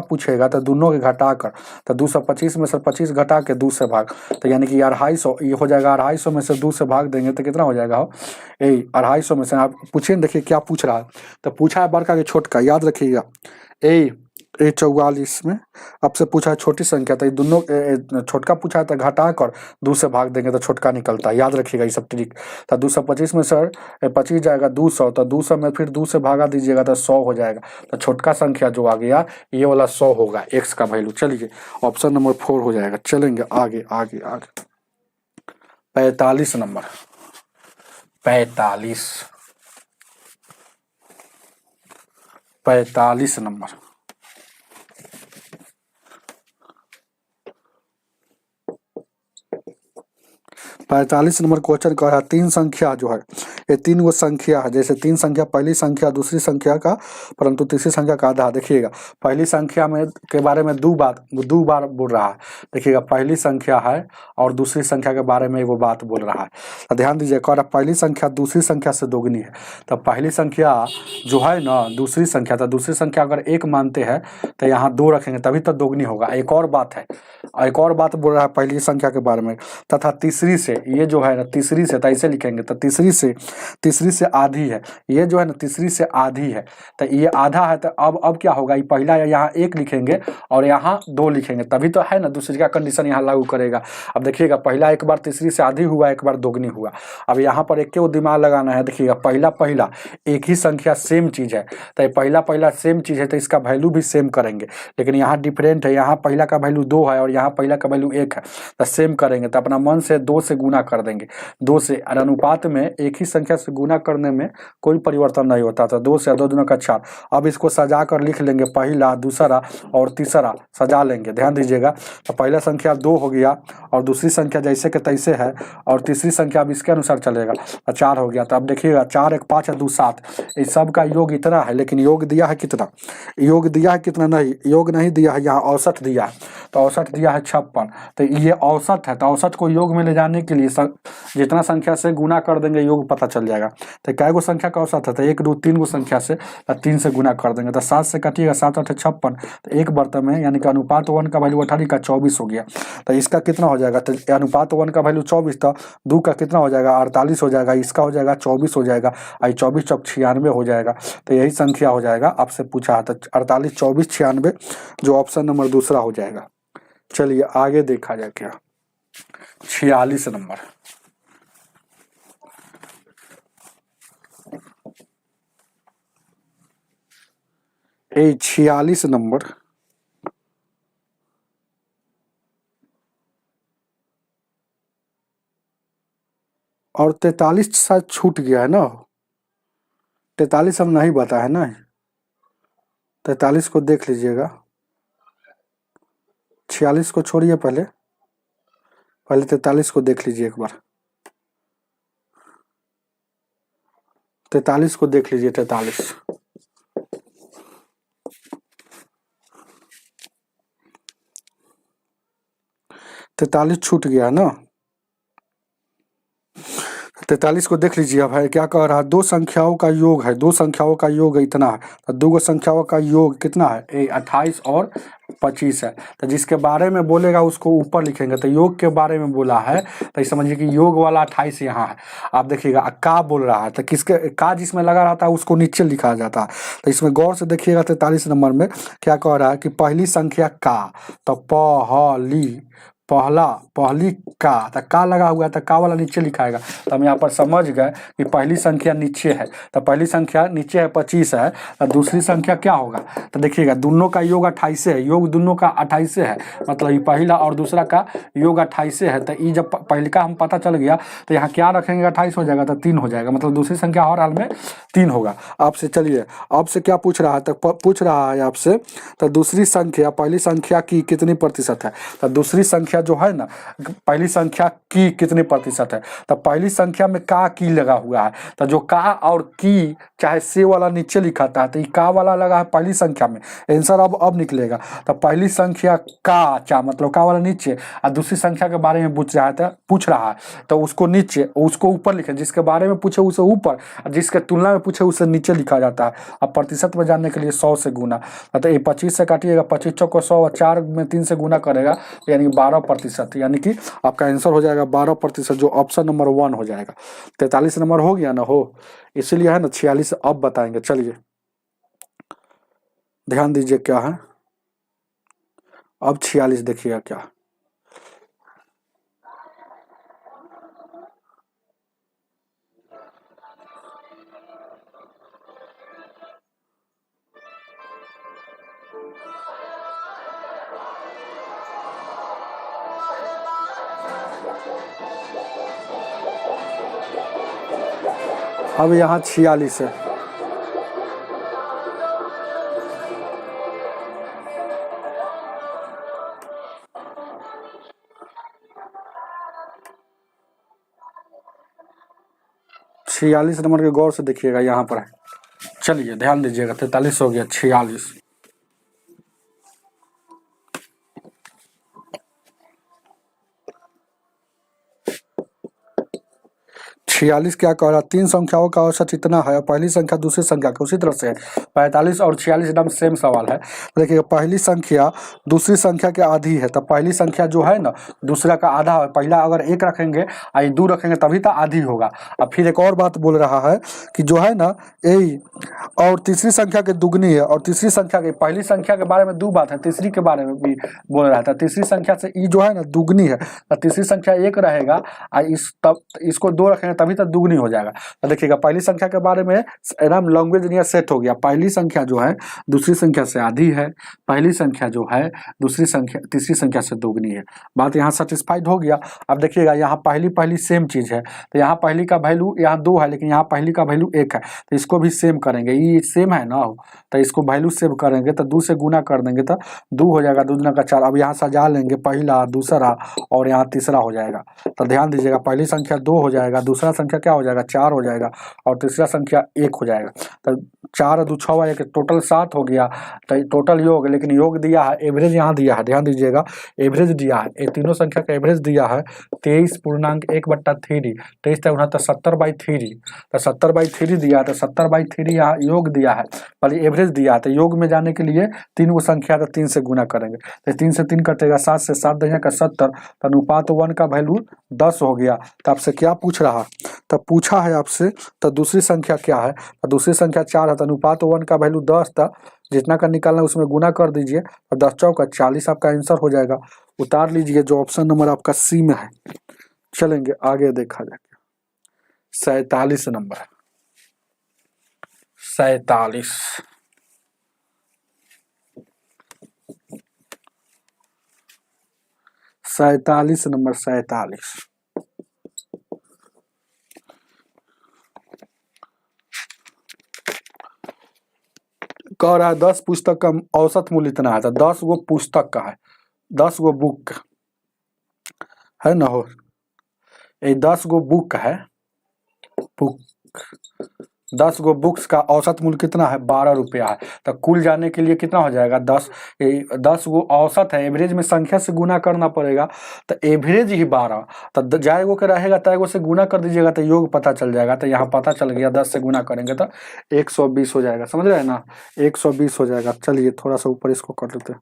पूछेगा तो दोनों के घटाकर, तो 225 में से 25 घटा के 2 से भाग, तो यानी कि 250 ये हो जाएगा। 250 में से 2 से भाग देंगे तो कितना हो जाएगा, 250 में से। आप पूछिए, देखिए क्या पूछ रहा है। तो पूछा है बड़का के छोटका, याद रखिएगा। 44 में आपसे पूछा है छोटी संख्या, तो ये दोनों छोटका पूछा है तो घटा कर 2 से भाग देंगे तो छोटका निकलता है। याद रखिएगा ये सब ट्रिक। तो 225 में सर 25 जाएगा 200, तो 200 में फिर 2 से भागा दीजिएगा तो 100 हो जाएगा। तो छोटका संख्या जो आ गया ये वाला 100 होगा, एक्स का वैल्यू। चलिए ऑप्शन नंबर 4 हो जाएगा। चलेंगे आगे आगे आगे। 45 नंबर, 45 नंबर। 45 नंबर क्वेश्चन कह रहा है 3 संख्या जो है, ये 3 वो संख्या है। जैसे 3 संख्या, पहली संख्या दूसरी संख्या का परंतु तीसरी संख्या का आधा। देखिएगा पहली संख्या में के बारे में 2 बार बोल रहा है। देखिएगा पहली संख्या है और दूसरी संख्या के बारे में वो बात बोल रहा है। तो ध्यान दीजिए, कह रहा पहली संख्या दूसरी संख्या से दोगुनी है। तो पहली संख्या जो है ना दूसरी संख्या, तो दूसरी संख्या अगर 1 मानते हैं तो यहाँ 2 रखेंगे तभी तो दोगुनी होगा। एक और बात है, एक और बात बोल रहा है पहली संख्या के बारे में। तथा तीसरी से, ये जो है ना तीसरी से, तो ऐसे लिखेंगे तो तीसरी से आधी है। ये जो है ना तीसरी से आधी है, तो ये आधा है। तो अब क्या होगा, ये पहला यहाँ 1 लिखेंगे और यहाँ 2 लिखेंगे, तभी तो है ना दूसरी का कंडीशन यहाँ लागू करेगा। अब देखिएगा पहला एक बार तीसरी से आधी हुआ, एक बार दोगुनी हुआ। अब यहाँ पर एक के दिमाग लगाना है। देखिएगा पहला एक ही संख्या सेम चीज़ है, तो पहला सेम चीज़ है तो इसका वैल्यू भी सेम करेंगे। लेकिन यहाँ डिफरेंट है, यहाँ पहला का वैल्यू 2 है और यहाँ पहला का वैल्यू 1 है, तो सेम करेंगे। तो अपना मन से 2 से गुना कर देंगे। 2 से अनुपात में एक ही संख्या से गुना करने में कोई परिवर्तन नहीं होता। तो 2 से 2 दूना का 4। अब इसको सजा कर लिख लेंगे, पहला दूसरा और तीसरा सजा लेंगे। ध्यान दीजिएगा, तो पहला संख्या 2 हो गया और दूसरी संख्या जैसे के तैसे है और तीसरी संख्या अब इसके अनुसार चलेगा, 4 हो गया। तो अब देखिएगा 4 1 5 2 7, इस सब का योग इतना है। लेकिन योग दिया है कितना, योग दिया है कितना, नहीं योग नहीं दिया है, यहाँ औसत दिया है। तो औसत दिया है 56। तो ये औसत है, तो औसत को योग में ले जाने के लिए जितना संख्या से गुना कर देंगे योग पता चल जाएगा। तो कै गो संख्या का औसत है, तो 1 2 3 गो संख्या से 3 से गुना कर देंगे। तो 7 से कटिएगा, 7 8 56, तो 1 बर्तन में यानी कि अनुपात 1 का वैल्यू 18 का 24 हो गया। तो इसका कितना हो जाएगा, तो अनुपात 1 का वैल्यू 24 था, 2 का कितना हो जाएगा 48 हो जाएगा, इसका हो जाएगा 24 हो जाएगा, 24 चौक 96 हो जाएगा। तो यही संख्या हो जाएगा, आपसे पूछा है। तो 48 24 96 जो ऑप्शन नंबर दूसरा हो जाएगा। चलिए आगे देखा जाए क्या। 46 नंबर, ए 46 नंबर और 43 शायद छूट गया है ना, 43 हम नहीं बता है ना, 43 को देख लीजिएगा, 46 को छोड़िए, पहले 43 को देख लीजिए एक बार, 43 को देख लीजिए, 43 छूट गया ना, 43 को देख लीजिए। अब है क्या कह रहा है, दो संख्याओं का योग है, दो संख्याओं का योग इतना है, तो दो संख्याओं का योग कितना है, 28 और 25 है। तो जिसके बारे में बोलेगा उसको ऊपर लिखेंगे, तो योग के बारे में बोला है तो समझिए कि योग वाला 28 यहाँ है। आप देखिएगा का बोल रहा है, तो किसके का जिसमें लगा रहता है उसको नीचे लिखा जाता है। तो इसमें गौर से देखिएगा 43 नंबर में क्या कह रहा है कि पहली संख्या का, तो पहली का लगा हुआ है, तो का वाला नीचे लिखाएगा। तो हम यहाँ पर समझ गए कि पहली संख्या नीचे है, तो पहली संख्या नीचे है 25 है, तो दूसरी संख्या क्या होगा, तो देखिएगा दोनों का योग 28 है, योग दोनों का 28 है, मतलब ये पहला और दूसरा का योग 28 है। तो ये जब पहले का हम पता चल गया तो यहाँ क्या रखेंगे, 28 हो जाएगा, तो 3 हो जाएगा, मतलब दूसरी संख्या हर हाल में 3 होगा। आपसे चलिए आपसे क्या पूछ रहा है, तो पूछ रहा है आपसे, तो दूसरी संख्या पहली संख्या की कितनी प्रतिशत है, तो दूसरी संख्या जो है ना, पहली संख्या की कितने प्रतिशत है, तो पहली संख्या में का की लगा हुआ है, तो जो का और की चाहे से वाला नीचे लिखा था, तो ये का वाला लगा है पहली संख्या में, आंसर अब निकलेगा। तो पहली संख्या का चा मतलब का वाला नीचे, और दूसरी संख्या के बारे में पूछ रहा है तो उसको नीचे, उसको ऊपर लिखे, जिसके बारे में पूछे उसे ऊपर, और जिसके तुलना में पूछे उसे नीचे लिखा जाता है। अब प्रतिशत में जानने के लिए 100 से गुना, तो ये 25 से काटिएगा, 25 चौको 100 और 4 में 3 से गुना करेगा, यानी 12%, यानी कि आपका आंसर हो जाएगा 12%, जो ऑप्शन नंबर 1 हो जाएगा। 43 नंबर हो गया ना, हो इसीलिए है ना 46 अब बताएंगे। चलिए ध्यान दीजिए क्या है, अब 46 देखिएगा क्या, अब यहाँ 46 है, छियालीस नंबर के गौर से देखिएगा यहाँ पर है। चलिए ध्यान दीजिएगा, 43 हो गया, 46 46 क्या कह रहा है, तीन संख्याओं का औसत इतना है, पहली संख्या दूसरी संख्या के उसी तरह से 45 और 46 एकदम सेम सवाल है। देखिए पहली संख्या दूसरी संख्या के आधी है, तो पहली संख्या जो है ना दूसरा का आधा है, पहला अगर 1 रखेंगे और 2 रखेंगे तभी तो आधी होगा। अब फिर एक और बात बोल रहा है कि जो है ना ए और तीसरी संख्या के दुगनी है, और तीसरी संख्या के, पहली संख्या के बारे में 2 बात है, तीसरी के बारे में भी बोल रहा था, तीसरी संख्या से ई जो है ना दुगनी है, तो तीसरी संख्या 1 रहेगा और इसको 2 रखेंगे तभी तक दुगनी हो जाएगा। तो देखिएगा पहली संख्या के बारे में एकदम लैंग्वेज नियर सेट हो गया, पहली संख्या जो है दूसरी संख्या से आधी है, पहली संख्या जो है दूसरी संख्या तीसरी संख्या से दोगुनी है। बात यहाँ सेटिस्फाइड हो गया। अब देखिएगा यहाँ पहली सेम चीज है, तो यहाँ पहली का वैल्यू यहाँ 2 है, लेकिन यहाँ पहली का वैल्यू 1 है, तो इसको भी सेम करेंगे, ये सेम है ना, तो इसको वैल्यू सेव करेंगे तो 2 से गुना कर देंगे तो 2 हो जाएगा, 2 दूना का 4। अब यहाँ सजा लेंगे पहला दूसरा और यहाँ तीसरा हो जाएगा। तो ध्यान दीजिएगा पहली संख्या 2 हो जाएगा, दूसरा संख्या क्या हो जाएगा 4 हो जाएगा, और तीसरा संख्या 1 हो जाएगा। तो 4 2 6 1 टोटल 7 हो गया। तो टोटल योग, लेकिन योग दिया है, एवरेज यहाँ दिया है, ध्यान दीजिएगा एवरेज दिया है, ये तीनों संख्या का एवरेज दिया है 23.1/3, 23 तक 69 70/3, तो 70/3 दिया है, तो 70/3 यहाँ योग दिया है, पहले एवरेज दिया है। तो योग में जाने के लिए 3 को संख्या तो 3 से गुना करेंगे, तो 3 से 3 कटेगा, 7 से 7 देगा का 70, तो अनुपात 1 का वैल्यू 10 हो गया। तो आपसे क्या पूछ रहा, तब पूछा है आपसे तो दूसरी संख्या क्या है, तो दूसरी संख्या 4 है, तो अनुपात 1 का वैल्यू 10 था, जितना का निकालना उसमें गुना कर दीजिए, और 10 चौका 40 आपका आंसर हो जाएगा। उतार लीजिए जो ऑप्शन नंबर आपका सी में है। चलेंगे आगे देखा जाएगा, 47 नंबर, 47 47 नंबर 47 कह रहा है 10 पुस्तक का औसत मूल्य इतना है, तो 10 गो पुस्तक का है, 10 गो बुक है ना हो, ये 10 गो बुक है, बुक 10 गो बुक्स का औसत मूल्य कितना है 12 रुपया है। तो कुल जाने के लिए कितना हो जाएगा 10 गो औसत है, एवरेज में संख्या से गुना करना पड़ेगा, तो एवरेज ही 12, तो जाए गो का रहेगा तय गो से गुना कर दीजिएगा तो योग पता चल जाएगा। तो यहाँ पता चल गया 10 से गुना करेंगे तो 120 हो जाएगा, समझ रहे हैं ना, 120 हो जाएगा। चलिए थोड़ा सा ऊपर इसको कर लेते हैं,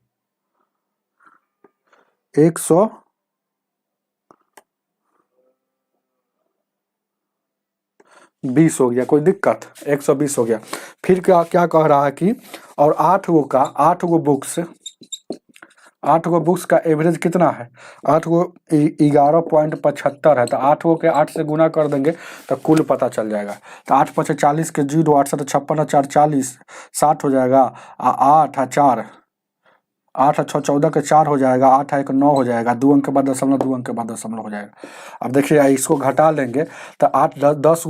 120 हो गया, कोई दिक्कत, 120 हो गया। फिर क्या क्या कह रहा है कि और 8 गो बुक्स का एवरेज कितना है, 8 गो 11.75 है, तो 8 गो के 8 से गुना कर देंगे तो कुल पता चल जाएगा। तो 8 5 40 के 0, 8 7 56 4 40, 60 हो जाएगा, 8 4 8 6 14 के 4 हो जाएगा, 8 1 9 हो जाएगा, 2 अंक के बाद दशमलव, 2 अंक के बाद दशमलव हो जाएगा। अब देखिए इसको घटा लेंगे तो 8 10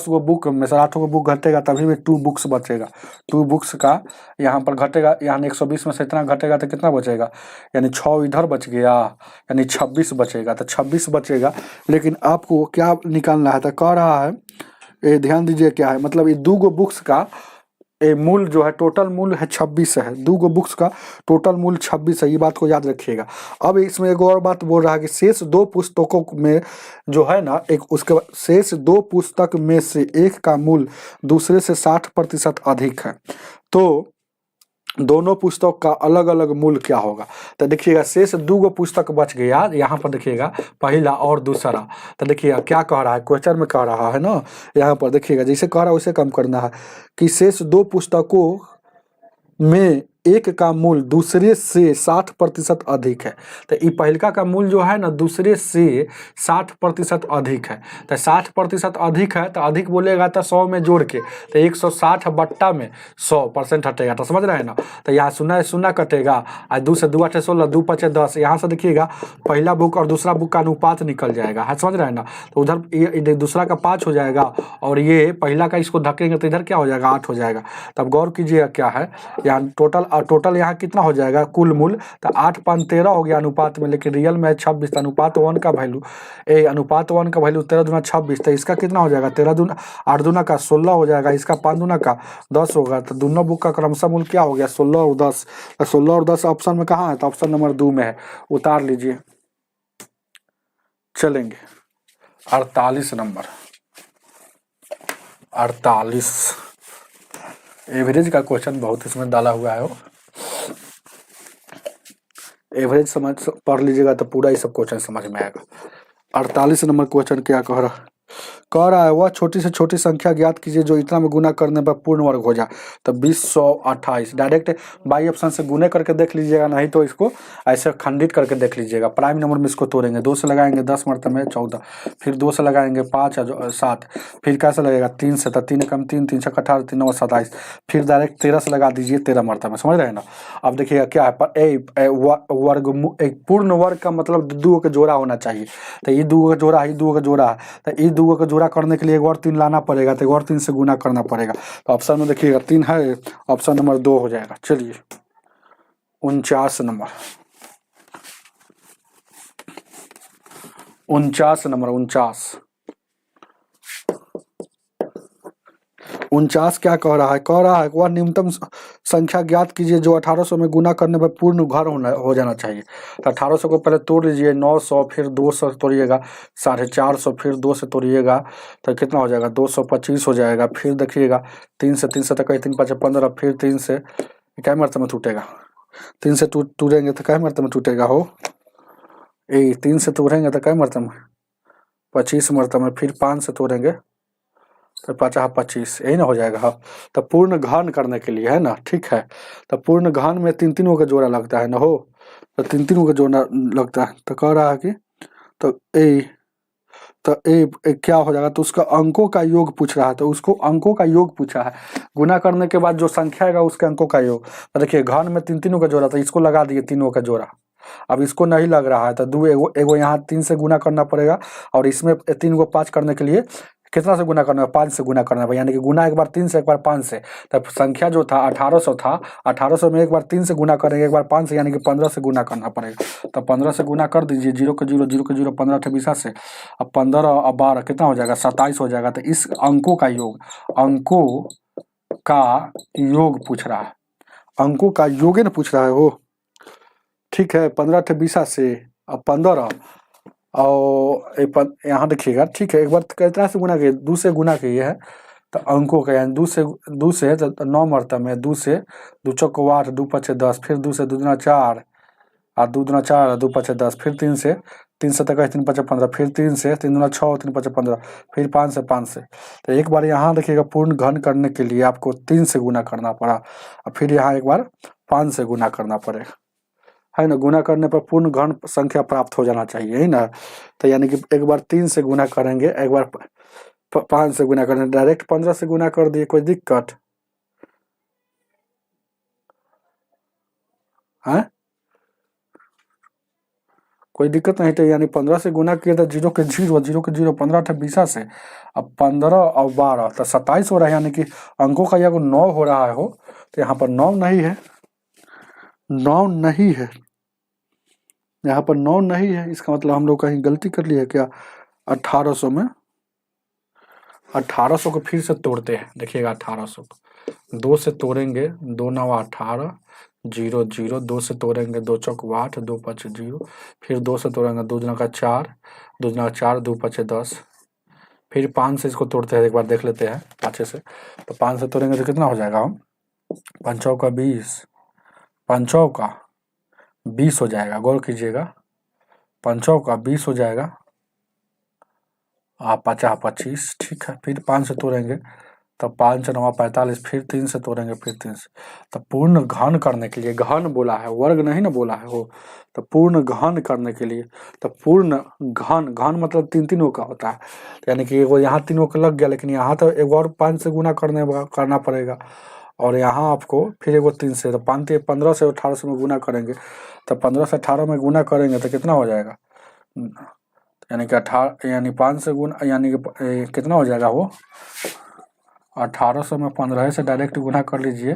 गो बुक में से 8 गो बुक घटेगा तभी में 2 बुक्स बचेगा, 2 बुक्स का यहाँ पर घटेगा, यहाँ 120 में से इतना घटेगा तो कितना बचेगा, यानी 6 इधर बच गया, यानी 26 बचेगा, तो 26 बचेगा। लेकिन आपको क्या निकालना है, तो कह रहा है ये ध्यान दीजिए क्या है, मतलब ये 2 गो बुक्स का ए मूल जो है टोटल मूल है 26 है, 2 गो बुक्स का टोटल मूल 26 है, ये बात को याद रखिएगा। अब इसमें एक और बात बोल रहा है कि शेष 2 पुस्तकों में जो है ना, एक उसके शेष 2 पुस्तक में से एक का मूल दूसरे से 60% अधिक है, तो दोनों पुस्तक का अलग अलग मूल्य क्या होगा। तो देखिएगा शेष 2 गो पुस्तक बच गया, यहाँ पर देखिएगा पहला और दूसरा। तो देखिएगा क्या कह रहा है, क्वेश्चन में कह रहा है ना, यहाँ पर देखिएगा जैसे कह रहा है वैसे कम करना है कि शेष 2 पुस्तकों में एक का मूल्य दूसरे से 60% अधिक है। तो ये पहलका का मूल्य जो है ना दूसरे से 60% अधिक है, तो 60% अधिक है, तो अधिक बोलेगा तो 100 में जोड़ के, तो 160 बट्टा में 100% हटेगा, तो समझ रहे हैं ना। तो यहाँ 0 0 कटेगा, और 2 से 2 8 16, 2 5 10, यहाँ से देखिएगा पहला बुक और दूसरा बुक का अनुपात निकल जाएगा, है समझ रहे हैं ना। तो उधर ये दूसरा का 5 हो जाएगा, और ये पहला का इसको धकेंगे तो इधर क्या हो जाएगा 8 हो जाएगा। तब गौर कीजिएगा क्या है, यहाँ टोटल यहाँ कितना हो जाएगा कुल मूल, तो 8 5 13 हो गया अनुपात में, लेकिन रियल में 26, अनुपात 1 का वैल्यू, अनुपात 1 का वैल्यू 13 दूना 26, तो इसका कितना हो जाएगा 13 दूना 8 दूना का 16 हो जाएगा, इसका 5 दूना का 10 होगा। तो दोनों बुक का क्रमशः मूल्य क्या हो गया 16 और 10, 16 और 10 ऑप्शन में कहाँ है, तो ऑप्शन नंबर 2 में है, उतार लीजिए। चलेंगे 48 नंबर, 48 एवरेज का क्वेश्चन बहुत इसमें डाला हुआ है, एवरेज समझ पढ़ लीजिएगा तो पूरा ही सब क्वेश्चन समझ में आएगा। 48 नंबर क्वेश्चन क्या कह रहा है वह छोटी से छोटी संख्या ज्ञात कीजिए जो इतना में गुना करने पर पूर्ण वर्ग हो जाए। तो 2028 डायरेक्ट बाई ऑप्शन से गुने करके देख लीजिएगा, नहीं तो इसको ऐसे खंडित करके देख लीजिएगा। प्राइम नंबर में इसको तोड़ेंगे, 2 से लगाएंगे 10 मरतबे में 14, फिर 2 से लगाएंगे 5 7, फिर कैसे लगेगा 3 से, तो 3 कम 3 3 6 18 3 9 27, फिर डायरेक्ट 13 से लगा दीजिए 13 मरतबे में, समझ रहे हैं ना। अब देखिएगा क्या है वर्ग, एक पूर्ण वर्ग का मतलब 2 का जोड़ा होना चाहिए, तो ये 2 का जोड़ा है, ये 2 का जोड़ा है, तो ये 2 का जोड़ा करने के लिए एक और 3 लाना पड़ेगा, तो एक और 3 से गुना करना पड़ेगा। तो ऑप्शन में देखिएगा 3 है, ऑप्शन नंबर 2 हो जाएगा। चलिए 49 नंबर, 49 नंबर 49 क्या कह रहा है वह न्यूनतम संख्या ज्ञात कीजिए जो 1800 में गुना करने पर पूर्ण घर हो जाना चाहिए। तो 1800 को पहले तोड़ लीजिए, 900, फिर 2 से तोड़िएगा 450, फिर 2 से तोड़िएगा तो कितना हो जाएगा 225 हो जाएगा। फिर देखिएगा 3 से तक 3 5 15, फिर 3 से क्या मरतबे में टूटेगा, 3 से टूटेंगे तो क्या मरतबे में टूटेगा हो, 3 से तोड़ेंगे तो क्या मरतबे में 25 मरतबे में, फिर 5 से तोड़ेंगे तो 5 25, यही ना हो जाएगा। हाँ, तो पूर्ण घन करने के लिए है ना, ठीक है। तो पूर्ण घन में 3 3 का जोड़ा लगता है ना हो, तो 3 3 का जोड़ा लगता है। तो कह रहा है कि तो ए क्या हो जाएगा, तो उसका अंकों का योग पूछ रहा है, तो उसको अंकों का योग पूछा है, गुना करने के बाद जो संख्या आएगा उसके अंकों का योग। तो देखिए घन में 3 3 का जोड़ा, तो इसको लगा दिए तीनों का जोड़ा, अब इसको नहीं लग रहा है तो एगो यहाँ 3 से गुना करना पड़ेगा, और इसमें 3 को 5 करने के लिए कितना से गुना करना है, 5 से गुना करना है, यानी कि गुना एक बार 3 से एक बार 5 से। तब संख्या जो था 1800 था, 1800 में एक बार 3 से गुना करेंगे, एक बार 5 से, यानी कि 15 से गुना करना पड़ेगा। तो 15 से गुना कर दीजिए, 0 के 0 0 के 0 15 28 से, अब 15 और 12 कितना हो जाएगा, 27 हो जाएगा। तो इस अंकों का योग, अंकों का योग पूछ रहा है, अंकों का योग न पूछ रहा है वो, ठीक है। 15 28 से, अब 15 और यहाँ देखिएगा, ठीक है। एक बार कितना से गुना किए, 2 से गुना किए है, तो अंकों का यानी 2 से तो 9 मरतबा में 2 से 2 चौक 8, 2 पचे 10, फिर 2 से 2 दूना 4 और 2 दूना 4 और 2 पचे 10, फिर 3 से 3 पचे 15, फिर 3 से 3 दूना 6 3 पचे 15, फिर 5 से। तो एक बार यहाँ देखिएगा पूर्ण घन करने के लिए आपको 3 से गुना करना पड़ा, और फिर यहाँ एक बार 5 से गुना करना पड़ेगा, है ना। गुना करने पर पूर्ण घन संख्या प्राप्त हो जाना चाहिए, है ना। तो यानी कि एक बार 3 से गुना करेंगे, एक बार 5 से गुना करेंगे, डायरेक्ट 15 से गुना कर दिए, कोई दिक्कत है, कोई दिक्कत नहीं। तो यानी 15 से गुना किए तो 0 के 0 0 के 0 15 28 से, अब 15 और 12 तो 27 हो रहा है, यानी कि अंकों का यह 9 हो रहा है हो। तो यहाँ पर 9 नहीं है, 9 नहीं है, यहाँ पर 9 नहीं है। इसका मतलब हम लोग कहीं गलती कर लिए क्या। 1800 में 1800 को फिर से तोड़ते हैं, देखिएगा 1800 को 2 से तोड़ेंगे, 2 9 18 0 0, 2 से तोड़ेंगे 2 चौक 8, 2 5 0, फिर 2 से तोड़ेंगे 2 दूना का 4, 2 दूना 4, 2 5 10, फिर 5 से इसको तोड़ते हैं, एक बार देख लेते हैं पाँचे से। तो 5 से तोड़ेंगे तो कितना हो जाएगा, हम 5 का 20, 5 का 20 हो जाएगा, गौर कीजिएगा, 5 का 20 हो जाएगा, 50 25, ठीक है। फिर 5 से तोड़ेंगे तो 5 9 45, फिर 3 से तोड़ेंगे, फिर 3 से। तो पूर्ण घन करने के लिए, घन बोला है, वर्ग नहीं ना बोला है वो, तो पूर्ण घन करने के लिए, तो पूर्ण घन, घन मतलब 3 का होता है, यानी कि वो यहाँ 3 का लग गया, लेकिन यहाँ तो एक और 5 से गुना करना पड़ेगा, और यहाँ आपको फिर एगो 3 से, तो 15 से 1800 में गुना करेंगे, तो 15 से 18 में गुना करेंगे तो कितना हो जाएगा, यानी कि 18, यानी 5 से गुना, यानी कि कितना हो जाएगा वो 1800 में 15 से डायरेक्ट गुना कर लीजिए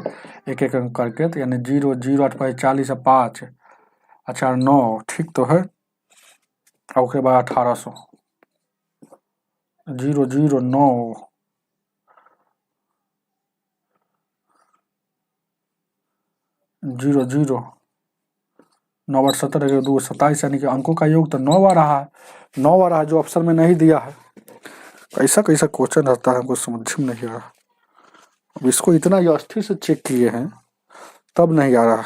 एक एक अंक करके, तो यानी 0 0 8 5 40 5, अच्छा 9, ठीक तो है। और उसके बाद 1800 0 0 9 0 0 9 8 17 2 27, यानी कि अंकों का योग तो 9 आ रहा है, 9 आ रहा है, जो ऑप्शन में नहीं दिया है। कैसा कैसा क्वेश्चन रहता है, हमको समझ में नहीं आ रहा। अब इसको इतना अस्थिर से चेक किए हैं तब नहीं आ रहा।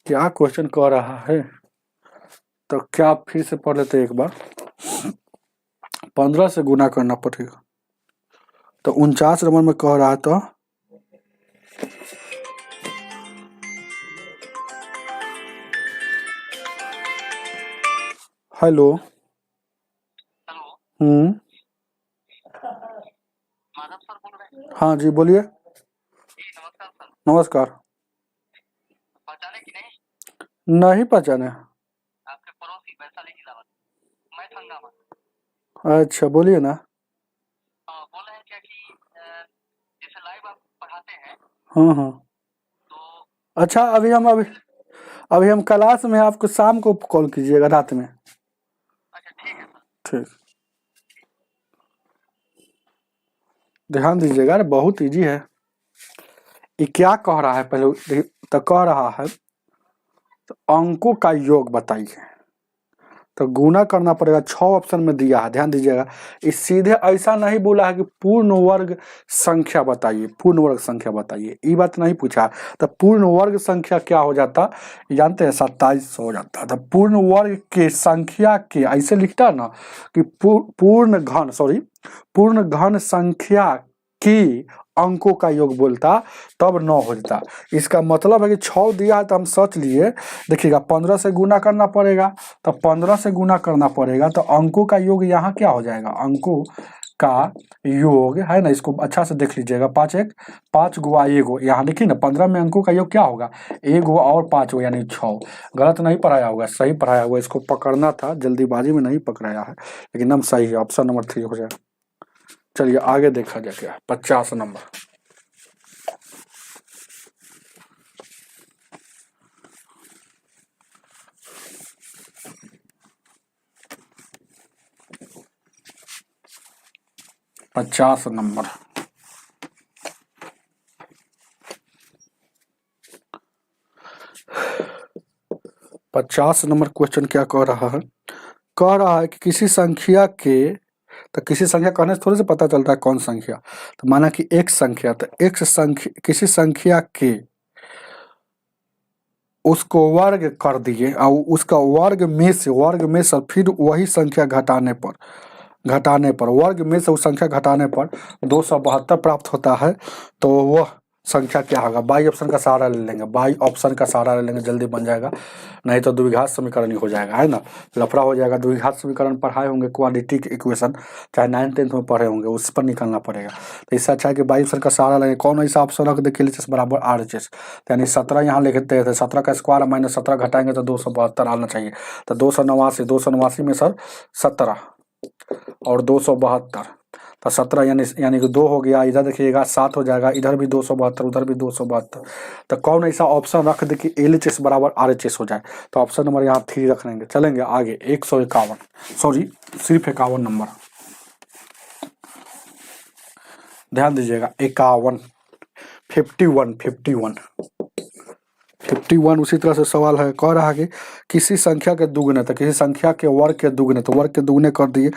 क्या क्वेश्चन कह रहा है, तो क्या आप फिर से पढ़ लेते एक बार। 15 से गुना करना पड़ेगा, तो 49 नंबर में कह रहा है, तो हेलो, माधव सर बोल रहे हैं। हाँ जी बोलिए। नमस्कार सर। नमस्कार। पहचाने कि नहीं? नहीं पहचाने। आपके पड़ोसी वैशाली जिला वाले, मैं हंगामा। अच्छा बोलिए ना। बोल रहे हैं क्या कि जैसे लाइव आप पढ़ाते हैं, हाँ तो अच्छा, अभी हम क्लास में, आपको शाम को कॉल कीजिएगा, रात में। अच्छा ठीक है सर। ठीक, ध्यान दीजिएगा, अरे बहुत इजी है। ये क्या कह रहा है, पहले तो कह रहा है तो अंकों का योग बताइए, तो गुना करना पड़ेगा, 6 ऑप्शन में दिया है, ध्यान दीजिएगा। इस सीधे ऐसा नहीं बोला है कि पूर्ण वर्ग संख्या बताइए, पूर्ण वर्ग संख्या बताइए, ये बात नहीं पूछा। तो पूर्ण वर्ग संख्या क्या हो जाता, जानते हैं, 27 हो जाता। तो पूर्ण वर्ग के संख्या के, ऐसे लिखता है ना कि पूर्ण घन संख्या की अंकों का योग बोलता तब 9 हो जाता। इसका मतलब है कि 6 दिया है तो हम सोच लिए, देखिएगा 15 से गुना करना पड़ेगा, तो 15 से गुना करना पड़ेगा तो अंकों का योग यहाँ क्या हो जाएगा, अंकों का योग है ना, इसको अच्छा से देख लीजिएगा, 5 1 5 गुआ एगो, यहाँ देखिए ना 15 में अंकों का योग क्या होगा, एगो और 5 गो यानी 6। गलत नहीं पढ़ाया होगा, सही पढ़ाया हुआ, इसको पकड़ना था, जल्दीबाजी में नहीं पकड़ाया है, लेकिन हम सही है, ऑप्शन नंबर 3 हो जाएगा। चलिए आगे देखा जाए क्या 50 नंबर। पचास नंबर 50 नंबर क्वेश्चन क्या कह रहा है, कह रहा है कि किसी संख्या के, तो किसी संख्या कहने से थोड़ी से पता चलता है कौन संख्या, तो माना कि एक संख्या, तो एक संख्या किसी संख्या के उसको वर्ग कर दिए और उसका वर्ग में से फिर वही संख्या घटाने पर वर्ग में से उस संख्या घटाने पर 272 प्राप्त होता है, तो वह संख्या क्या होगा। बाई ऑप्शन का सहारा ले लेंगे, बाई ऑप्शन का सहारा ले लेंगे, जल्दी बन जाएगा, नहीं तो द्विघात समीकरण ही हो जाएगा, है ना, लफड़ा हो जाएगा। द्विघात समीकरण पढ़ाए होंगे, क्वाड्रेटिक इक्वेशन चाहे 9th-10th में पढ़े होंगे, उस पर निकालना पड़ेगा। तो इससे अच्छा है कि बाई ऑप्शन का सहारा लेंगे। कौन ऐसा ऑप्शन रख दे के LHS बराबर RHS, यानी 17 यहाँ लिखते थे, 17 का स्क्वायर माइनस 17 घटाएंगे तो 272 आना चाहिए, तो 289 में सर 17 और 272, तो 17 यानी कि 2 हो गया, इधर देखिएगा 7 हो जाएगा, इधर भी 272 उधर भी 272, तो कौन ऐसा ऑप्शन रख दे कि LHS बराबर RHS हो जाए, तो ऑप्शन नंबर यहाँ 3 रख लेंगे। चलेंगे आगे 151, सॉरी सिर्फ 51 नंबर, ध्यान दीजिएगा 51 51 उसी तरह से सवाल है, कह रहा है कि किसी संख्या के दुगने, तो किसी संख्या के वर्ग के दुगने, तो वर्ग के दुगने कर दिए,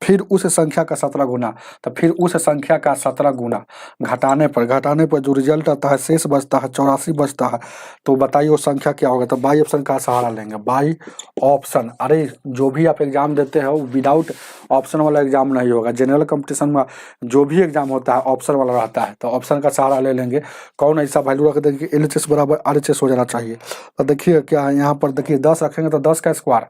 फिर उस संख्या का 17 गुना, तो फिर उस संख्या का 17 गुना घटाने पर जो रिजल्ट आता है शेष बचता है 84 बचता है, तो बताइए वो संख्या क्या होगा। तो बाई ऑप्शन का सहारा लेंगे, बाई ऑप्शन, अरे जो भी आप एग्जाम देते हो विदाउट ऑप्शन वाला एग्जाम नहीं होगा, जनरल कंपटीशन में जो भी एग्जाम होता है ऑप्शन वाला रहता है, तो ऑप्शन का सहारा ले लेंगे। कौन ऐसा वैल्यू रख देंगे कि LHS बराबर RHS हो जाना चाहिए, तो देखिए क्या है यहाँ पर, देखिए 10 रखेंगे तो 10 का स्क्वायर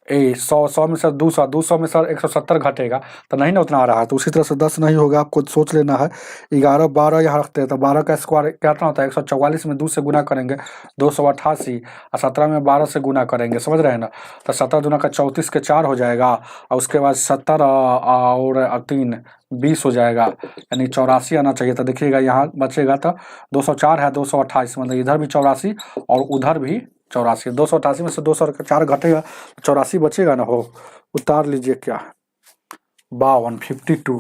100 में सर 200 में सर 170 घटेगा, तो नहीं ना उतना आ रहा है, तो उसी तरह से 10 नहीं होगा, आपको सोच लेना है। 11 12 यहाँ रखते हैं, तो 12 का स्क्वायर कितना होता है 144 में 2 से गुना करेंगे 288, और 17 में 12 से गुना करेंगे, समझ रहे हैं ना, तो 17 दूना का 34 के 4 हो जाएगा, और उसके बाद 70 और 3 20 हो जाएगा, यानी 84 आना चाहिए। तो देखिएगा यहाँ बचेगा तो 204 है 228, मतलब इधर भी 84 और उधर भी 84, 288 में से 204 घटेगा 84 बचेगा ना, हो उतार लीजिए क्या 52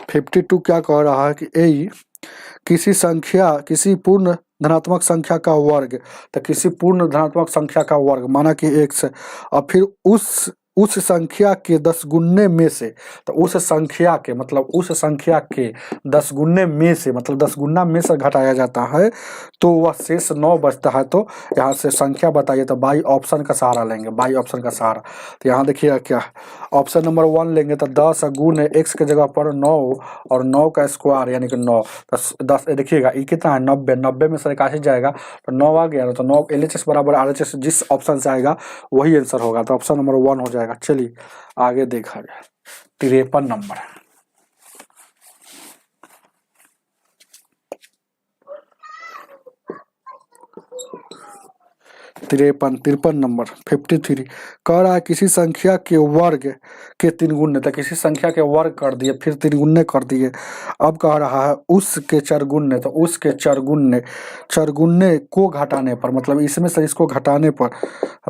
52 क्या कह रहा है कि ए किसी पूर्ण धनात्मक संख्या का वर्ग, तो किसी पूर्ण धनात्मक संख्या का वर्ग माना कि 1 से, और फिर उस संख्या के 10 गुने में से, तो उस संख्या के 10 गुने में से, मतलब 10 गुना में से घटाया जाता है, तो वह शेष 9 बचता है। तो यहाँ से संख्या बताइए, तो बाई ऑप्शन का सहारा लेंगे, बाई ऑप्शन का सहारा, तो यहाँ देखिएगा क्या ऑप्शन नंबर 1 लेंगे, तो 10 गुने x के जगह पर 9 और 9 का स्क्वायर यानी कि 9, तो 10 देखिएगा ये कितना है 90 में से 81 जाएगा, तो 9 आ गया, तो 9 LHS बराबर RHS जिस ऑप्शन से आएगा वही आंसर होगा, तो ऑप्शन नंबर 1 हो जाएगा। चलिए आगे देखा जाए 53 नंबर, 53 नंबर 53 कह रहा है किसी संख्या के वर्ग के 3 गुने, तो किसी संख्या के वर्ग कर दिए फिर 3 गुने कर दिए, अब कह रहा है उसके चरगुने, तो उसके चरगुने को घटाने पर, मतलब इसमें से इसको घटाने पर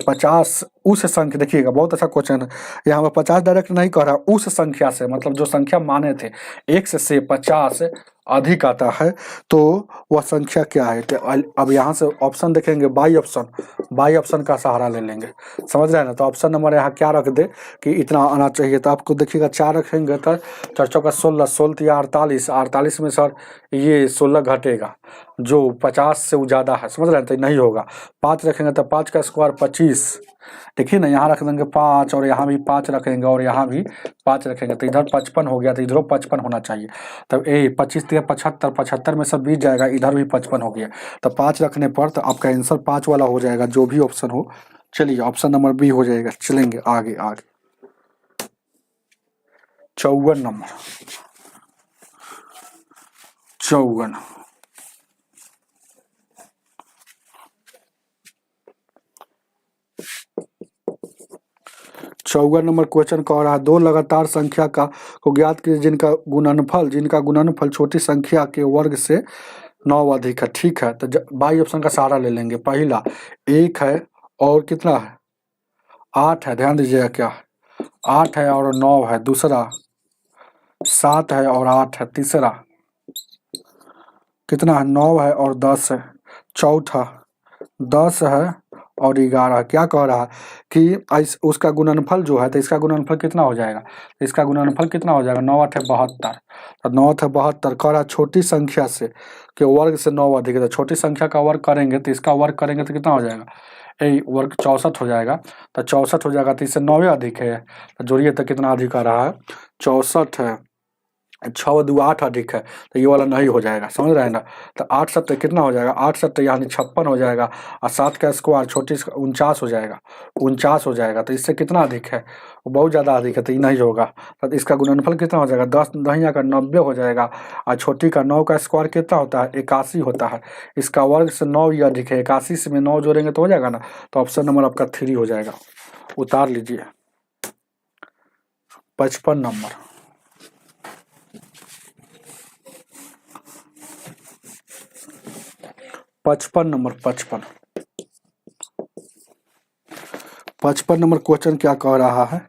50 उस संख्या, देखिएगा बहुत अच्छा क्वेश्चन है, यहाँ पर 50 डायरेक्ट नहीं कह रहा, उस संख्या से मतलब जो संख्या माने थे x से 50 अधिक आता है तो वह संख्या क्या है। तो अब यहाँ से ऑप्शन देखेंगे, बाई ऑप्शन का सहारा ले लेंगे, समझ रहे हैं ना। तो ऑप्शन नंबर यहाँ क्या रख दे कि इतना आना चाहिए, तो आपको देखिएगा 4 रखेंगे तो 4 चौका 16, 16 या 48, 48 में सर ये 16 घटेगा जो 50 से ज़्यादा है, समझ रहे हैं, तो नहीं होगा। 5 रखेंगे तो 5 का स्क्वायर 25, देखिए ना, यहाँ रख देंगे 5 और यहाँ भी 5 रखेंगे और यहाँ भी 5 रखेंगे तो इधर 55 हो गया, तो इधर 55 होना चाहिए। तब 25 3 75, 75 में सब बीत जाएगा, इधर भी 55 हो गया, तो 5 रखने पर तो आपका आंसर 5 वाला हो जाएगा, जो भी ऑप्शन हो। चलिए ऑप्शन नंबर बी हो जाएगा। चलेंगे आगे 54 नंबर, 54 नंबर क्वेश्चन कह रहा है, दो लगातार संख्या को ज्ञात कीजिए जिनका गुणनफल छोटी संख्या के वर्ग से 9 अधिक है। ठीक है, तो बाई ऑप्शन का सहारा ले लेंगे। पहला 1 है और कितना है 8 है, ध्यान दीजिएगा क्या 8 है और 9 है। दूसरा 7 है और 8 है। तीसरा कितना है 9 है और 10 है। चौथा 10 है और 11। क्या कह रहा है कि उसका गुणनफल जो है, तो इसका गुणनफल कितना हो जाएगा, इसका गुणनफल कितना हो जाएगा 9 8 72, तो 9 8 72 कह रहा है छोटी संख्या से के वर्ग से 9 अधिक है। तो छोटी संख्या का वर्ग करेंगे तो इसका वर्ग करेंगे तो कितना हो जाएगा, ए वर्ग 64 हो जाएगा, तो 64 हो जाएगा, तो इससे 9 अधिक है, तो जोड़िए तो कितना अधिक आ रहा है 64 है, 6 2 8 अधिक है, तो ये वाला नहीं हो जाएगा, समझ रहे हैं ना। तो 8 7 कितना हो जाएगा, 8 7 यानी 56 हो जाएगा, और 7 का स्क्वायर छोटी 49 हो जाएगा, 49 हो जाएगा, तो इससे कितना अधिक है, वो बहुत ज़्यादा अधिक है, तो ये नहीं होगा। तो इसका गुणनफल कितना हो जाएगा 10 दहिया का 90 हो जाएगा, और छोटी का 9 का स्क्वायर कितना होता है 81 होता है। इसका वर्ग से 9 ही अधिक है, 81 से में 9 जोड़ेंगे तो हो जाएगा ना, तो ऑप्शन नंबर आपका 3 हो जाएगा। उतार लीजिए 55 नंबर, 55 नंबर 55 नंबर क्वेश्चन क्या कह रहा है,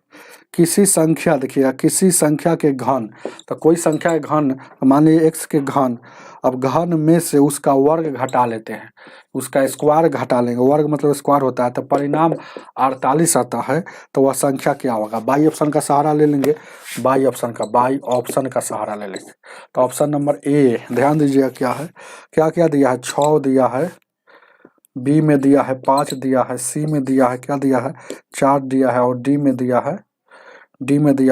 किसी संख्या, देखिएगा किसी संख्या के घन, तो कोई संख्या के घन मान लीजिए x के घन, अब घन में से उसका वर्ग घटा लेते हैं, उसका स्क्वायर घटा लेंगे, वर्ग मतलब स्क्वायर होता है, तो परिणाम 48 आता है, तो वह संख्या क्या होगा। बाई ऑप्शन का सहारा ले लेंगे, बाई ऑप्शन का सहारा ले लेंगे। तो ऑप्शन नंबर ए, ध्यान दीजिएगा क्या है, क्या क्या दिया है 6 दिया है, बी में दिया है 5 दिया है, सी में दिया है क्या दिया है 4 दिया है, और डी में दिया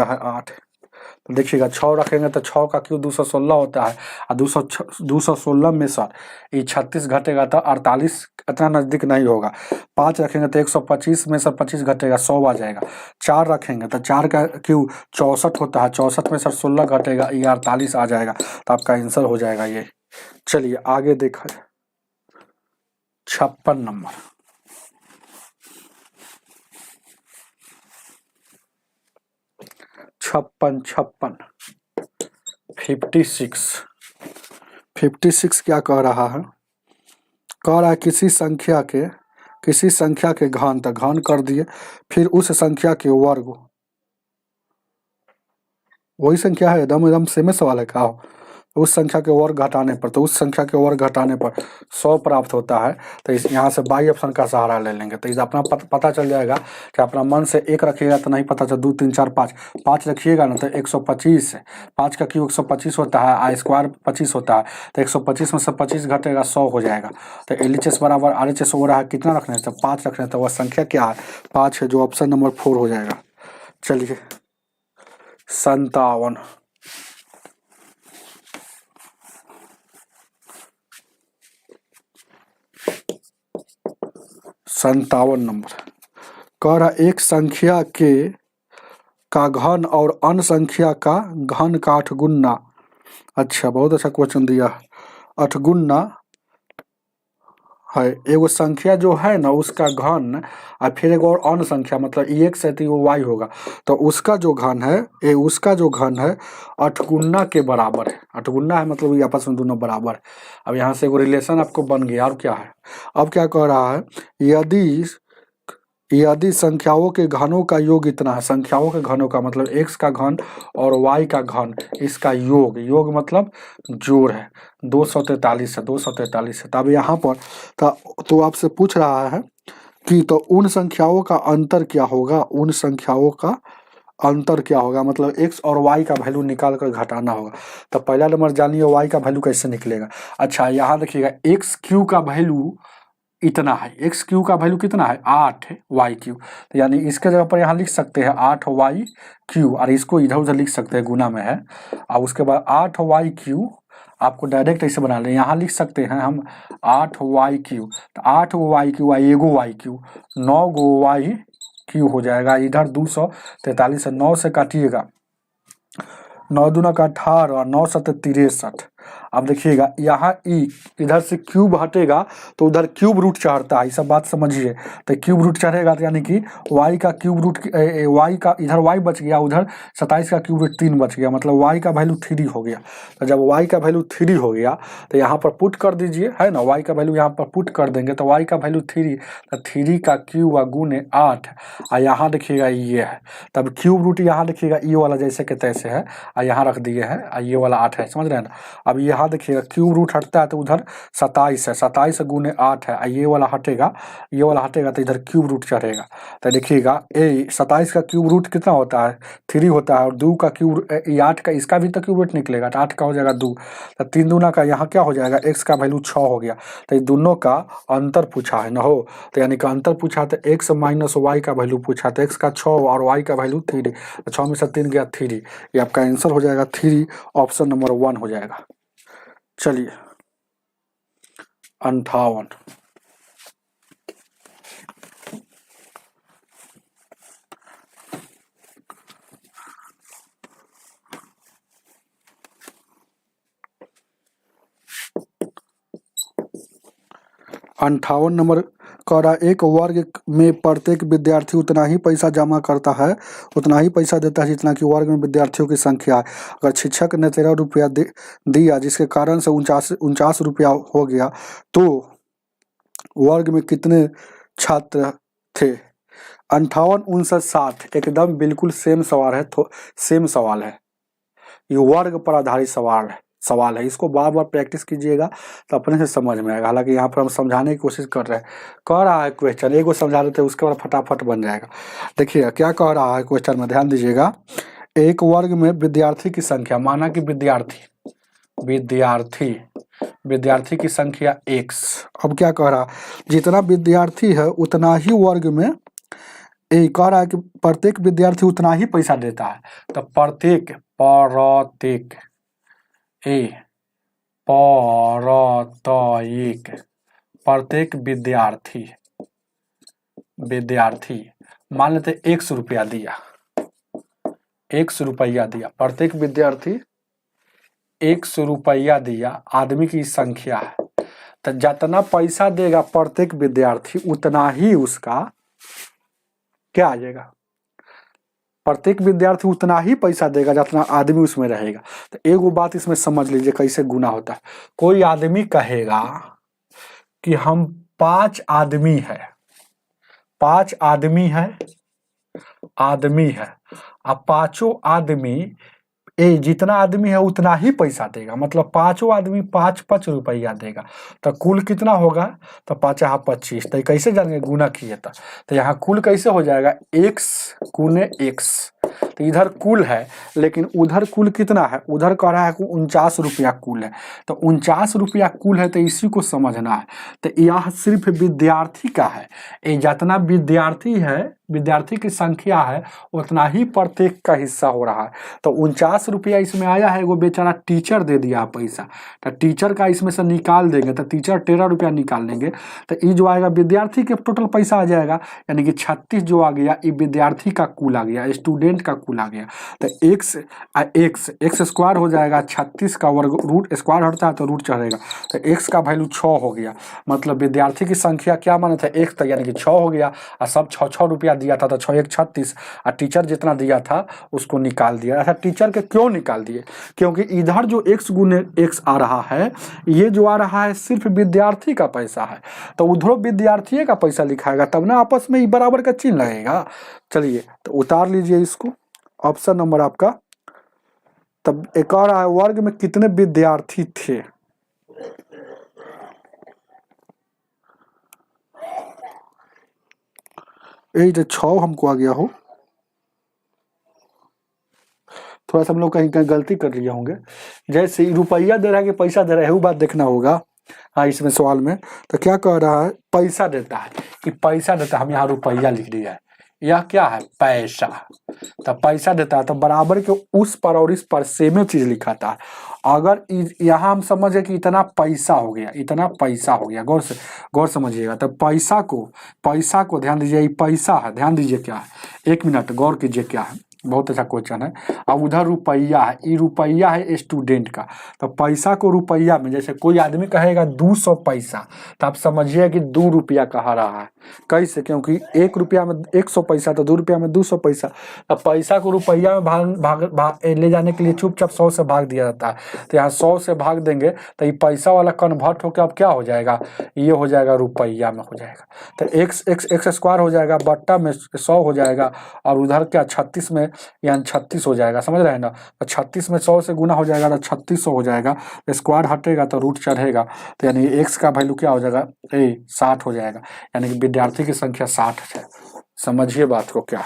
है 8। तो देखिएगा 6 रखेंगे तो 6 का क्यों 216 होता है, और 216 में सर ये 36 घटेगा तो 48 इतना नज़दीक नहीं होगा। 5 रखेंगे तो 125 में सर 25 घटेगा 100 आ जाएगा। 4 रखेंगे तो 4 का क्यों 64 होता है, 64 में सर 16 घटेगा, ये 48 आ जाएगा, तो आपका आंसर हो जाएगा ये। चलिए आगे देखा 56 नंबर, 56 क्या कह रहा है, किसी संख्या के घन, तक घन कर दिए, फिर उस संख्या के वर्ग, वही संख्या है, एकदम सेम सवाल है का, उस संख्या के वर्ग घटाने पर, तो उस संख्या के वर्ग घटाने पर 100 प्राप्त होता है। तो इस यहाँ से बाई ऑप्शन का सहारा ले लेंगे, तो इस अपना पता चल जाएगा कि अपना मन से 1 रखिएगा तो नहीं पता चल, 2 3 4 5 रखिएगा ना तो 125 है, 5 का क्यों 125 होता है, आ स्क्वायर 25 होता है, तो 125 में से 25 घटेगा 100 हो जाएगा। तो LHS बराबर RHS हो रहा है, कितना रखने से 5 रखने, तो वह संख्या क्या है 5 है, जो ऑप्शन नंबर 4 हो जाएगा। चलिए 57 नंबर कह रहा एक संख्या का घन और अन्य संख्या का घन का 8 गुना, अच्छा बहुत अच्छा क्वेश्चन दिया, 8 गुना है एगो संख्या जो है ना उसका घन, और फिर एगो और अन्य संख्या मतलब x है तो वो y होगा, तो उसका जो घन है उसका जो घन है 8 गुना के बराबर है। 8 गुना है मतलब ये आपस में दोनों बराबर है। अब यहाँ से एगो रिलेशन आपको बन गया, और क्या है, अब क्या कह रहा है, यदि यदि संख्याओं के घनों का योग इतना है, संख्याओं के घनों का मतलब x का घन और y का घन, इसका योग, योग मतलब जोड़ है, 243 है, 243 है। तब यहाँ पर तो आपसे पूछ रहा है कि तो उन संख्याओं का अंतर क्या होगा, उन संख्याओं का अंतर क्या होगा, मतलब x और y का वैल्यू निकाल कर घटाना होगा। तो पहला नंबर जानिए y का वैल्यू कैसे निकलेगा। अच्छा यहाँ देखिएगा एक्स क्यू का वैल्यू इतना है, एक्स क्यू का वैल्यू कितना है 8 है, वाई क्यू, तो यानी इसके जगह पर यहाँ लिख सकते हैं 8 वाई क्यू, और इसको इधर उधर लिख सकते हैं, गुना में है। और उसके बाद 8 वाई क्यू आपको डायरेक्ट ऐसे बना लें, यहाँ लिख सकते हैं हम 8 वाई क्यू, तो 8 वाई क्यू, एगो वाई क्यू, 9 गो वाई क्यू हो जाएगा। इधर 243 है, 9 से काटिएगा, 9 दूना का 18, 9 सत 63। अब देखिएगा यहाँ इधर से क्यूब हटेगा तो उधर क्यूब रूट चढ़ता है, ये सब बात समझिए। तो क्यूब रूट चढ़ेगा तो यानी कि y का क्यूब रूट, y का इधर y बच गया, उधर 27 का क्यूब रूट 3 बच गया, मतलब y का वैल्यू 3 हो गया। तो जब y का वैल्यू 3 हो गया तो यहाँ पर पुट कर दीजिए, है ना, y का वैल्यू यहाँ पर पुट कर देंगे तो y का वैल्यू 3, तो 3 का क्यूब गुने 8, और यहाँ देखिएगा ये है, तब क्यूब रूट यहाँ देखिएगा ये वाला जैसे कि तैसे है, और यहाँ रख दिए है, और ये वाला 8 है, समझ रहे हैं ना। अब यहाँ देखिएगा क्यूब रूट हटता है तो उधर 27 है, 27 गुने 8 है, और ये वाला हटेगा, ये वाला हटेगा तो इधर क्यूब रूट चढ़ेगा। तो देखिएगा 27 का क्यूब रूट कितना होता है 3 होता है, और 2 का क्यूब 8 का, इसका भी तो क्यूब रूट निकलेगा, तो 8 का हो जाएगा 2, तो 3 दूना का यहाँ क्या हो जाएगा, x का वैल्यू 6 हो गया। तो ये दोनों का अंतर पूछा है ना हो, तो यानी कि अंतर पूछा तो x माइनस वाई का वैल्यू पूछा, तो x का 6 और y का वैल्यू 3, तो 6 में से 3 गया 3, ये आपका आंसर हो जाएगा 3, ऑप्शन नंबर 1 हो जाएगा। चलिए 58, नंबर कह रहा है, एक वर्ग में प्रत्येक विद्यार्थी उतना ही पैसा जमा करता है, उतना ही पैसा देता है जितना कि वर्ग में विद्यार्थियों की संख्या है। अगर शिक्षक ने 13 रुपया दिया जिसके कारण से 49 रुपया हो गया, तो वर्ग में कितने छात्र थे। 58, 59, 60 एकदम बिल्कुल सेम सवाल है, सेम सवाल है, ये वर्ग पर आधारित सवाल है। इसको बार बार प्रैक्टिस कीजिएगा तो अपने से समझ में आएगा। हालांकि यहाँ पर हम समझाने की कोशिश कर रहे हैं, कह रहा है क्वेश्चन, एक को समझा देते हैं उसके बाद फटाफट बन जाएगा। देखिएगा क्या कह रहा है क्वेश्चन में, ध्यान दीजिएगा। एक वर्ग में विद्यार्थी की संख्या, माना कि विद्यार्थी की संख्या x। अब क्या कह रहा, जितना विद्यार्थी है उतना ही वर्ग में, कह रहा है कि प्रत्येक विद्यार्थी उतना ही पैसा देता है, तो प्रत्येक विद्यार्थी मान लेते 100 रुपया दिया, 100 रुपया दिया, प्रत्येक विद्यार्थी 100 रुपया दिया, आदमी की संख्या है, तो जितना पैसा देगा प्रत्येक विद्यार्थी उतना ही उसका क्या आ जाएगा, प्रत्येक विद्यार्थी उतना ही पैसा देगा जितना आदमी उसमें रहेगा। तो एक वो बात इसमें समझ लीजिए कैसे गुना होता है। कोई आदमी कहेगा कि हम 5 आदमी है, 5 आदमी है, अब पांचों आदमी, जितना आदमी है उतना ही पैसा देगा, मतलब पांचों आदमी 5 रुपया देगा, तो कुल कितना होगा, तो 5 25। तो कैसे जानेंगे, गुना किए तो यहाँ कुल कैसे हो जाएगा, x गुने x। तो इधर कुल है लेकिन उधर कुल कितना है, उधर कह रहा है कि 49 रुपया कुल है, तो 49 रुपया कुल है, तो इसी को समझना है। तो यह सिर्फ विद्यार्थी का है, ये जितना विद्यार्थी है, विद्यार्थी की संख्या है उतना ही प्रत्येक का हिस्सा हो रहा है। तो 49 रुपया इसमें आया है, वो बेचारा टीचर दे दिया पैसा, तो टीचर का इसमें से निकाल देंगे, तो टीचर 13 रुपया निकाल लेंगे, तो ये जो आएगा विद्यार्थी के टोटल पैसा आ जाएगा, यानी कि 36 जो आ गया ये विद्यार्थी का कुल आ गया, स्टूडेंट का कुल आ गया। तो एक्स स्क्वायर हो जाएगा, 36 का वर्ग, रूट स्क्वायर हटता है तो रूट चढ़ेगा, तो एक्स का वैल्यू 6 हो गया, मतलब विद्यार्थी की संख्या क्या माना था, x था, यानी कि 6 हो गया, और सब 6 रुपया दिया था तो 6 1 36 और टीचर जितना दिया था उसको निकाल दिया। अच्छा, टीचर के क्यों निकाल दिए? क्योंकि इधर जो x गुने x आ रहा है, ये जो आ रहा है सिर्फ विद्यार्थी का पैसा है, तो उधरों विद्यार्थी का पैसा लिखाएगा तब ना आपस में बराबर का चिन्ह लगेगा। चलिए तो उतार लीजिए इसको, ऑप्शन नंबर आपका। तब एक और है, वर्ग में कितने विद्यार्थी थे? यही तो 6 हमको आ गया हो, थोड़ा सा हम लोग कहीं कहीं गलती कर लिए होंगे। जैसे रुपया दे रहा है कि पैसा दे रहा है, वो बात देखना होगा। हाँ, इसमें सवाल में तो क्या कह रहा है, पैसा देता है कि पैसा देता है, हम यहाँ रुपया लिख दिया है, यह क्या है पैसा। तो पैसा देता है तो बराबर के उस पर और इस पर सेम चीज लिखाता है। अगर यहाँ हम समझे कि इतना पैसा हो गया, इतना पैसा हो गया, गौर समझिएगा। तो पैसा को ध्यान दीजिए, ये पैसा है, ध्यान दीजिए क्या है, 1 मिनट गौर कीजिए क्या है, बहुत अच्छा क्वेश्चन है। अब उधर रुपया है, ये रुपया है स्टूडेंट का, तो पैसा को रुपया में, जैसे कोई आदमी कहेगा 200 पैसा, तो आप समझिए कि 2 रुपया कहा रहा है। कैसे? क्योंकि 1 रुपया में 100 पैसा, तो 2 रुपया में 200 पैसा। अब पैसा को रुपया में भाग ले जाने के लिए चुपचाप 100 से भाग दिया जाता है, तो यहाँ 100 से भाग देंगे तो ये पैसा वाला कन्वर्ट होकर अब क्या हो जाएगा, ये हो जाएगा रुपया में हो जाएगा। तो एक्स स्क्वायर हो जाएगा, बट्टा में 100 हो जाएगा, और उधर क्या 36 में यानी 36 हो जाएगा, समझ रहे हैं ना। तो 36 में 100 से गुना हो जाएगा तो 3600 हो जाएगा। स्क्वायर हटेगा तो रूट चढ़ेगा, तो यानी x का वैल्यू क्या हो जाएगा, 60 हो जाएगा। यानी कि विद्यार्थी की संख्या 60 है। समझिए बात को क्या।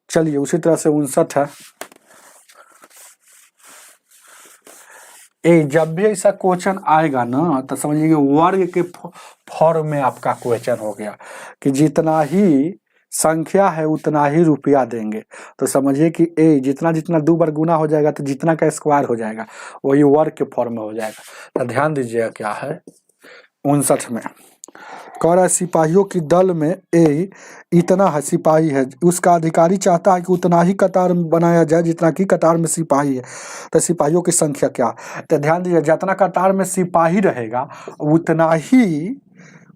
चलिए उसी तरह से 59 है। जब भी ऐसा क्वेश्चन आएगा ना तो समझिए कि वर्ग के फॉर्म में आपका क्वेश्चन हो गया कि जितना ही संख्या है उतना ही रुपया देंगे। तो समझिए कि जितना जितना 2 बार गुना हो जाएगा तो जितना का स्क्वायर हो जाएगा, वही वर्ग के फॉर्म में हो जाएगा। तो ध्यान दीजिएगा क्या है 59 में कह रहा है, सिपाहियों की दल में इतना है सिपाही है, उसका अधिकारी चाहता है कि उतना ही कतार बनाया जाए जितना कि कतार में सिपाही है। तो सिपाहियों की संख्या क्या? तो ध्यान दीजिए, जितना कतार में सिपाही रहेगा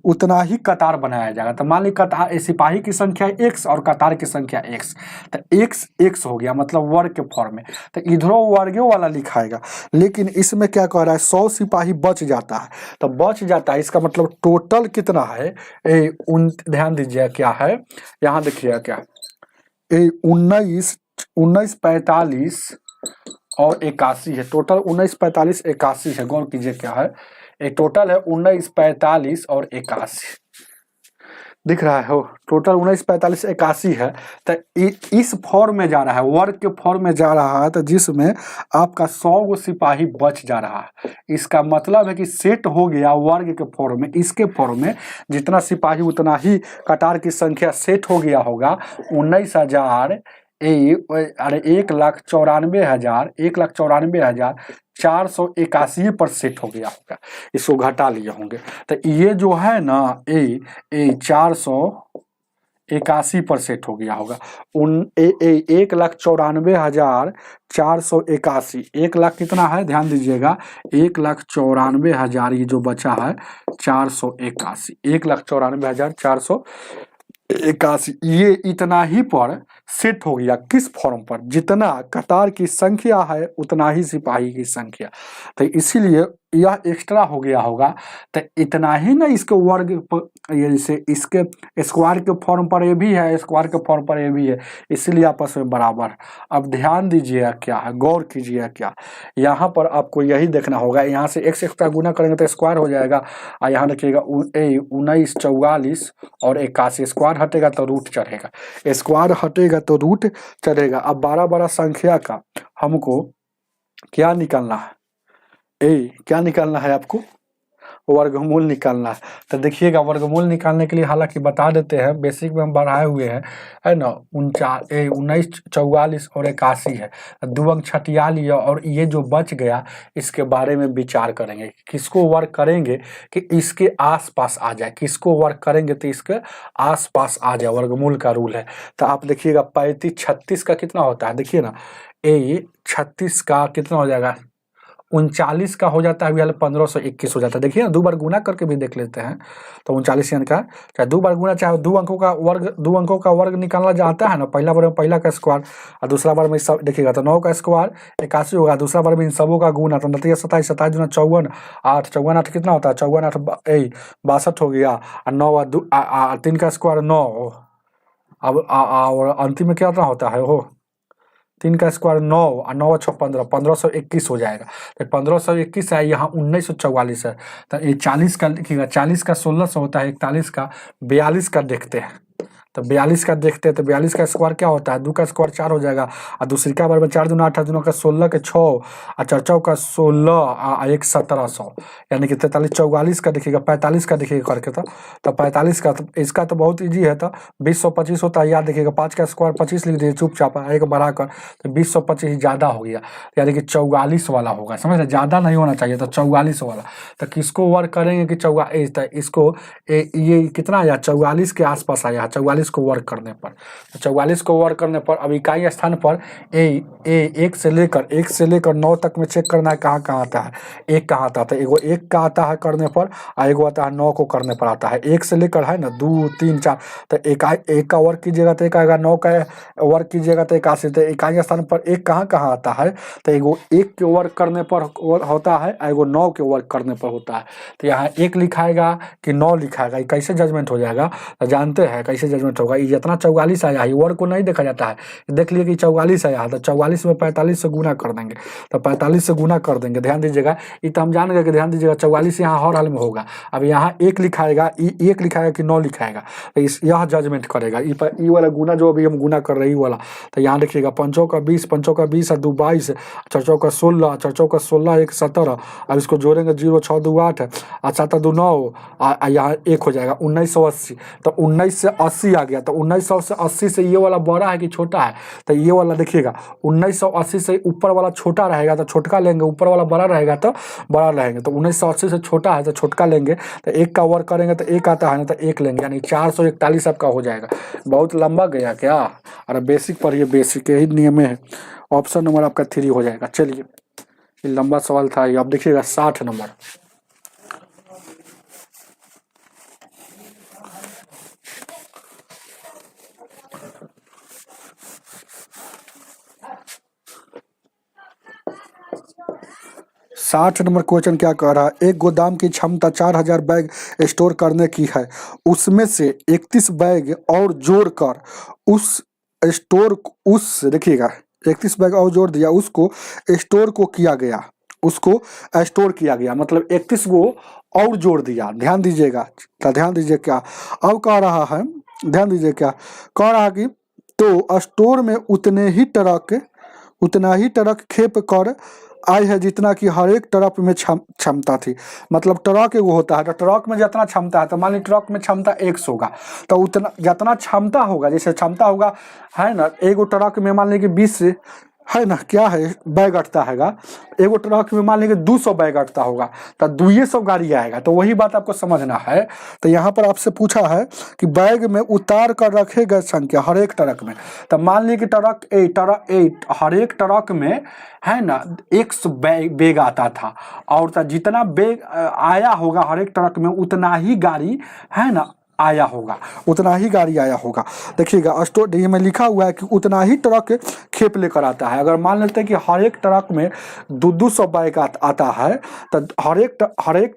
उतना ही कतार बनाया जाएगा। तो मान ली कतार सिपाही की संख्या x और कतार की संख्या x, तो x हो गया, मतलब वर्ग के फॉर्म में। तो इधरों वर्गों वाला लिखाएगा, लेकिन इसमें क्या कह रहा है, 100 सिपाही बच जाता है। तो बच जाता है, इसका मतलब टोटल कितना है, ध्यान दीजिए क्या है, यहाँ देखिएगा क्या, 19 45 और 81 है। टोटल 19 45 81 है। गौर कीजिए क्या है, एक टोटल है 19 45 और 81 दिख रहा है हो, टोटल 19 45 81 है। तो इस फॉर्म में जा रहा है, वर्ग के फॉर्म में जा रहा है, तो जिसमें आपका 100 गो सिपाही बच जा रहा है। इसका मतलब है कि सेट हो गया वर्ग के फॉर्म में, इसके फॉर्म में जितना सिपाही उतना ही कतार की संख्या सेट हो गया होगा। 1,94,481 पर सेट हो गया होगा, इसको घटा लिए होंगे। तो ये जो है ना 481 पर सेट हो गया होगा। 1,94,481, 1 लाख कितना है ध्यान दीजिएगा, 1,94,000 ये जो बचा है 481, 1,94,481 ये इतना ही पर सेट हो गया। किस फॉर्म पर? जितना कतार की संख्या है उतना ही सिपाही की संख्या। तो इसीलिए यह एक्स्ट्रा हो गया होगा। तो इतना ही ना इसके वर्ग ये जैसे इसके स्क्वायर के फॉर्म पर ये भी है, स्क्वायर के फॉर्म पर ये भी है, इसीलिए आपस में बराबर। अब ध्यान दीजिए क्या है, गौर कीजिए क्या, यहाँ पर आपको यही देखना होगा। यहाँ से x एक्स्ट्रा गुना करेंगे तो स्क्वायर हो जाएगा, और यहाँ देखिएगा 19 44 और 81, स्क्वायर हटेगा तो रूट चढ़ेगा, स्क्वायर हटेगा तो रूट चढ़ेगा। अब 12 संख्या का हमको क्या निकालना है, क्या निकालना है आपको, वर्गमूल निकालना है। तो देखिएगा वर्गमूल निकालने के लिए हालांकि बता देते हैं, बेसिक में हम बढ़ाए हुए हैं, है ना। 19 44 और 81 है, 2 अंक छटिया लिया, और ये जो बच गया इसके बारे में विचार करेंगे, किसको वर्ग करेंगे कि इसके आसपास आ जाए, किसको वर्ग करेंगे तो इसके आसपास आ जाए, वर्गमूल का रूल है। तो आप देखिएगा 35 36 का कितना होता है, देखिए ना 36 का कितना हो जाएगा 39 का हो जाता है, अभी 1521 हो जाता है। देखिए ना, 2 बार गुना करके भी देख लेते हैं तो 39 यानी का चाहे 2 बार गुना, चाहे 2 अंकों का वर्ग निकालना जाता है ना, पहला बार में पहला का स्क्वायर और दूसरा बार में सब देखिएगा तो 9 का स्क्वायर 81 होगा, दूसरा बार में इन सबों का गुना तो नतीजा 27, 27 दूना 54, 8 54 8 कितना होता है, 54 8 62 हो गया, और 9 3 का स्क्वायर 9। अब और अंतिम में क्या होता है हो 3 का स्क्वायर 9 और 9 6 15 1521 हो जाएगा। तो 1521 है, यहाँ 1944 है। तो ये 40 का लिखिएगा, 40 का 1600 होता है, 41 का 42 का देखते हैं। तो 42 का देखते हैं तो 42 का स्क्वायर क्या होता है, 2 का स्क्वायर 4 हो जाएगा, और दूसरी का बार में 4 दूना 8 दूना का 16 के 6 और 4 4 का 16 और 1 1700 यानी कि 43 44 का देखिएगा, 45 का देखिएगा करके तो 45 का तो इसका तो बहुत ईजी है। तो 2025 होता है, याद देखिएगा 5 का स्क्वायर 25 लिख दीजिए चुपचाप, एक बढ़ाकर तो 2025 ज़्यादा हो गया, यानी कि 44 वाला होगा, समझ रहे, ज़्यादा नहीं होना चाहिए, तो 44 वाला। तो किसको वर्क करेंगे कि इसको ये कितना आया 44 के आसपास आया, 44 को वर्क करने पर, तो 44 को वर्क करने पर अब इकाई स्थान पर एक से लेकर 9 तक में चेक करना है कहाँ कहाँ आता है, एक कहाँ आता है, एगो 1 का आता है करने पर, और एगो आता है 9 को करने पर आता है। 1 से लेकर है ना 2 3 4, तो एक का वर्क कीजिएगा तो 1 आएगा, 9 का वर्क कीजिएगा तो 81, तो इकाई स्थान पर 1 कहाँ कहाँ आता है, तो एगो 1 के वर्क करने पर होता है, एगो 9 के वर्क करने पर होता है। तो यहाँ 1 लिखाएगा कि 9 लिखाएगा, ये कैसे जजमेंट हो जाएगा, तो जानते हैं कैसे जजमेंट होगा। ये जितना 44 आया है, वर्ग को नहीं देखा जाता है, देख लिए कि 44 आया है, तो 44 में 45 से गुना कर देंगे, तो 45 से गुना कर देंगे, ध्यान दीजिएगा, ये तो हम जान गए कि ध्यान दीजिएगा 44 यहाँ हर हाल में होगा। अब यहाँ 1 लिखाएगा, 1 लिखाएगा कि 9 लिखाएगा, तो यह जजमेंट करेगा। ई वाला गुना जो अभी हम गुना कर रहे हैं वाला, तो यहाँ देखिएगा 5 का 20 5 का 20 और 2 22, 4 का 16 4 का 16 1 17, अब इसको जोड़ेंगे 0 6 2 8 और 7 2 9 और यहाँ 1 हो जाएगा 1980। तो 19 से 80 आ गया, तो 1900 से 80 से ये वाला बड़ा है कि छोटा है, तो ये वाला देखिएगा 1980 से ऊपर वाला छोटा रहेगा तो छोटका लेंगे, ऊपर वाला बड़ा रहेगा तो बड़ा लेंगे। तो 1980 से छोटा है तो छोटका लेंगे, तो 1 का वर्क करेंगे तो 1 आता है ना, तो 1 लेंगे, यानी 441 आपका हो जाएगा। बहुत लंबा गया क्या, अरे बेसिक पढ़िए, बेसिक यही नियम है। ऑप्शन नंबर आपका 3 हो जाएगा। चलिए, ये लंबा सवाल था, ये आप देखिएगा 60 नंबर। साठ नंबर क्वेश्चन क्या कह रहा है, एक गोदाम की क्षमता 4000 बैग स्टोर करने की है, उसमें से 31 बैग और जोड़कर देखिएगा 31 बैग और जोड़ दिया, उसको स्टोर किया गया, मतलब 31 को और जोड़ दिया। ध्यान दीजिएगा, ध्यान दीजिए क्या अब कह रहा है, ध्यान दीजिए क्या कह रहा है कि तो स्टोर में उतना ही ट्रक खेप कर आई है जितना कि हर एक ट्रक में क्षमता थी। मतलब ट्रक एगो होता है, तो ट्रक में जितना क्षमता है, तो मान ली ट्रक में क्षमता 100 होगा, तो उतना जितना क्षमता होगा, जैसे क्षमता होगा है ना, एगो ट्रक में मान ली कि 20 है ना क्या है बैग अटता हैगा, एगो ट्रक में मान लीजिए 200 बैग अटता होगा, तो 200 गाड़ी आएगा। तो वही बात आपको समझना है। तो यहाँ पर आपसे पूछा है कि बैग में उतार कर रखे गए संख्या हर एक ट्रक में, तो मान लीजिए कि ट्रक हर एक ट्रक में है ना 100 बैग आता था, और तो जितना बैग आया होगा हर एक ट्रक में उतना ही गाड़ी है ना आया होगा, उतना ही गाड़ी आया होगा। देखिएगा स्टोर डी में लिखा हुआ है कि उतना ही ट्रक खेप लेकर आता है। अगर मान लेते हैं कि हर एक ट्रक में 200 बैग आता है, तो हर एक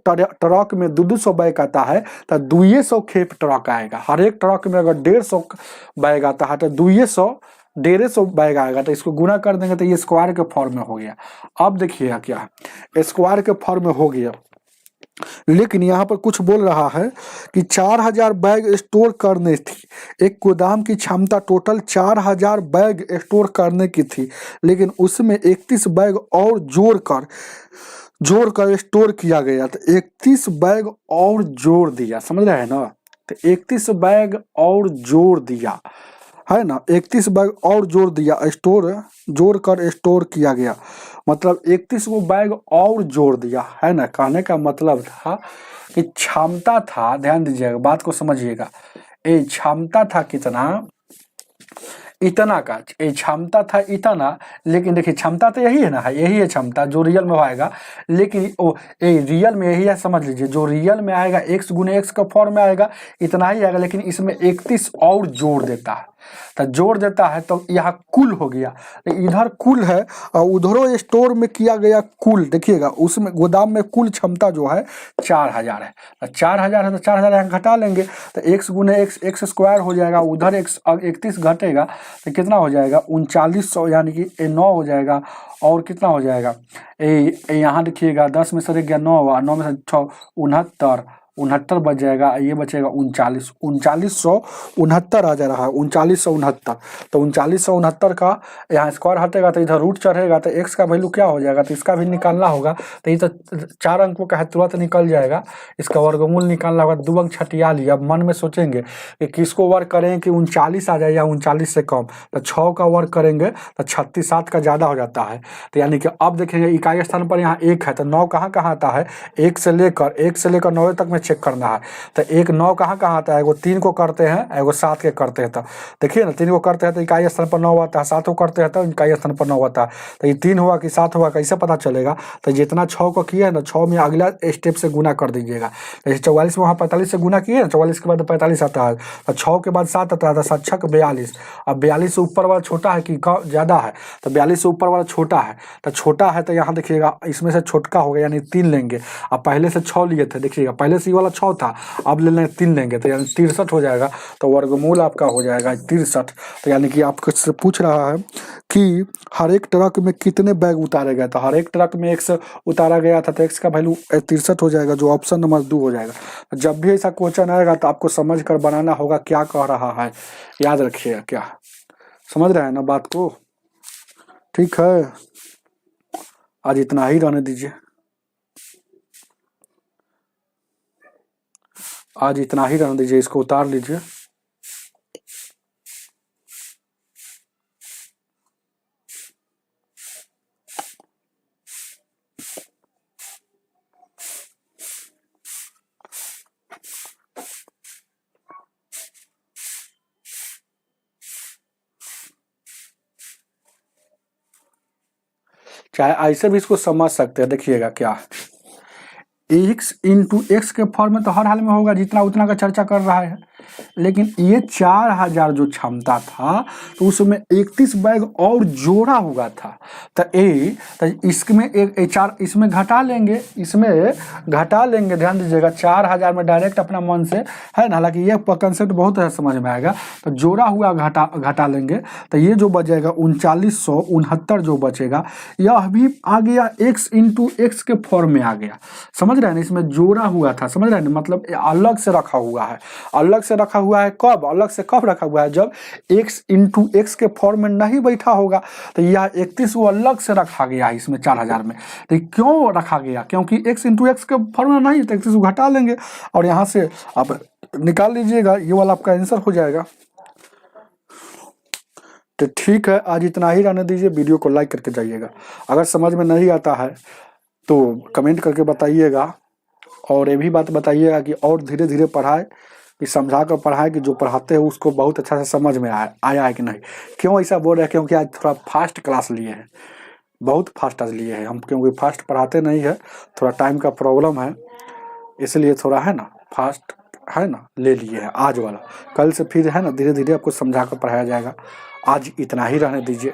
ट्रक में 200 बैग आता है, तो 200 खेप ट्रक आएगा। हर एक ट्रक में अगर 150 बैग आता है तो 150 बैग आएगा, तो इसको गुना कर देंगे तो ये स्क्वायर के फॉर्म में हो गया। अब देखिएगा क्या स्क्वायर के फॉर्म में हो गया, लेकिन यहाँ पर कुछ बोल रहा है कि 4000 बैग स्टोर करने थी, एक गोदाम की क्षमता टोटल 4000 बैग स्टोर करने की थी, लेकिन उसमें 31 बैग और जोड़कर स्टोर किया गया। तो 31 बैग और जोड़ दिया, समझ रहे हैं ना, तो 31 बैग और जोड़ दिया है ना, 31 बैग और जोड़ दिया, जोड़कर स्टोर किया गया, मतलब 31 को बैग और जोड़ दिया है ना। कहने का मतलब था कि क्षमता था, ध्यान दीजिएगा बात को समझिएगा, क्षमता था कितना इतना का ये क्षमता था इतना, लेकिन देखिए क्षमता तो यही है ना, है यही है क्षमता जो रियल में आएगा, लेकिन वो रियल में यही है, समझ लीजिए जो रियल में आएगा x गुने x का फॉर्म में आएगा इतना ही आएगा, लेकिन इसमें 31 और जोड़ देता है, तो जोड़ देता है तो यहाँ कुल हो गया, तो इधर कुल है और उधरों स्टोर में किया गया कुल, देखिएगा उसमें गोदाम में कुल क्षमता जो है 4000 है, तो 4000 है तो 4000 यहाँ घटा लेंगे, तो x गुने x स्क्वायर हो जाएगा, उधर x 31 घटेगा तो कितना हो जाएगा 3900, यानी कि 9 हो जाएगा, और कितना हो जाएगा यहाँ देखिएगा 10 में से रह गया 9, 9 में से 6 69 बच जाएगा, ये बचेगा 3969 आ जा रहा है, 3969, तो 3969 का यहाँ स्क्वायर हटेगा तो इधर रूट चढ़ेगा, तो x का वैल्यू क्या हो जाएगा, तो इसका भी निकालना होगा, तो ये तो 4 अंकों का है तुरंत निकल जाएगा, इसका वर्गमूल निकालना होगा, 2 अंक छटिया लिया। अब मन में सोचेंगे कि किसको वर्ग करें कि 39 आ जाए या 39 से कम, तो 6 का वर्ग करेंगे तो 36, 7 का ज़्यादा हो जाता है, तो यानी कि अब देखेंगे इकाई स्थान पर यहाँ 1 है, तो 9 कहाँ कहाँ आता है, 1 से लेकर 9 तक में चेक करना है, तो 1 9 कहाँ कहाँ आता है, एगो 3 को करते हैं, एगो 7 के करते हैं, तो देखिए ना 3 को करते हैं तो इकाई स्थान पर 9 आता है, 7 को करते हैं तो इकाई स्थान पर 9 आता है, तो ये 3 हुआ कि 7 हुआ कैसे पता चलेगा, तो जितना 6 को किए है ना 6 में अगला स्टेप से गुना कर दीजिएगा, जैसे 44 में वहाँ 45 से गुना किए ना, 44 के बाद 45 आता है, तो 6 के बाद 7 आता है, तो 7 6 42, अब 42 से ऊपर वाला छोटा है कि ज़्यादा है, तो 42 से ऊपर वाला छोटा है, तो छोटा है तो यहाँ देखिएगा इसमें से छोटका हो गया यानी 3 लेंगे, अब पहले से 6 लिए थे, देखिएगा पहले से ये वाला 6 था, अब ले लें 3 लेंगे तो यानी 63 हो जाएगा, तो वर्गमूल आपका हो जाएगा 63, तो यानी कि आपको से पूछ रहा है कि हर एक ट्रक में कितने बैग उतारे गए, तो हर एक ट्रक में x उतारा गया था, तो x का वैल्यू 63 हो जाएगा, जो ऑप्शन नंबर 2 हो जाएगा। जब भी ऐसा क्वेश्चन आएगा तो आपको समझ कर बनाना होगा क्या कह रहा है, याद रखिएगा, क्या समझ रहे हैं ना बात को, ठीक है। आज इतना ही रहने दीजिए, आज इतना ही रहने दीजिए, इसको उतार लीजिए। चाहे ऐसे भी इसको समझ सकते हैं, देखिएगा क्या x इंटू एक्स के फॉर्म में तो हर हाल में होगा, जितना उतना का चर्चा कर रहा है, लेकिन ये 4000 जो क्षमता था तो उसमें 31 बैग और जोड़ा हुआ था, तो इसमें एक 4 इसमें घटा लेंगे, ध्यान दीजिएगा 4000 में डायरेक्ट अपना मन से है ना, हालांकि ये कंसेप्ट बहुत है समझ में आएगा, तो जोड़ा हुआ घटा लेंगे, तो ये जो बचेगा 3969 जो बचेगा यह भी आ गया x इंटू एक्स के फॉर्म में आ गया, समझ रहे हैं ना, इसमें जोड़ा हुआ था, समझ रहे हैं ना, मतलब अलग से रखा हुआ है, अलग से रखा हुआ है, कब अलग से कब रखा हुआ है, जब x इंटू एक्स के फॉर्म में नहीं बैठा होगा, तो यह 31 वो अलग से रखा गया है इसमें 4000 में, तो क्यों रखा गया, क्योंकि x इंटू एक्स के फॉर्म में नहीं, तो 31 को घटा लेंगे और यहाँ से आप निकाल लीजिएगा, ये वाला आपका आंसर हो जाएगा। तो ठीक है, आज इतना ही रहने दीजिए, वीडियो को लाइक करके जाइएगा, अगर समझ में नहीं आता है तो कमेंट करके बताइएगा, और ये भी बात बताइएगा कि और धीरे धीरे पढ़ाए, कि समझा कर पढ़ाए कि जो पढ़ाते हैं उसको बहुत अच्छा से समझ में आया है कि नहीं। क्यों ऐसा बोल रहे हैं, क्योंकि आज थोड़ा फास्ट क्लास लिए हैं, बहुत फास्ट आज लिए हैं हम, क्योंकि फास्ट पढ़ाते नहीं है, थोड़ा टाइम का प्रॉब्लम है, इसलिए थोड़ा है ना फास्ट है ना ले लिए हैं आज वाला, कल से फिर है ना धीरे धीरे आपको समझा कर पढ़ाया जाएगा। आज इतना ही रहने दीजिए।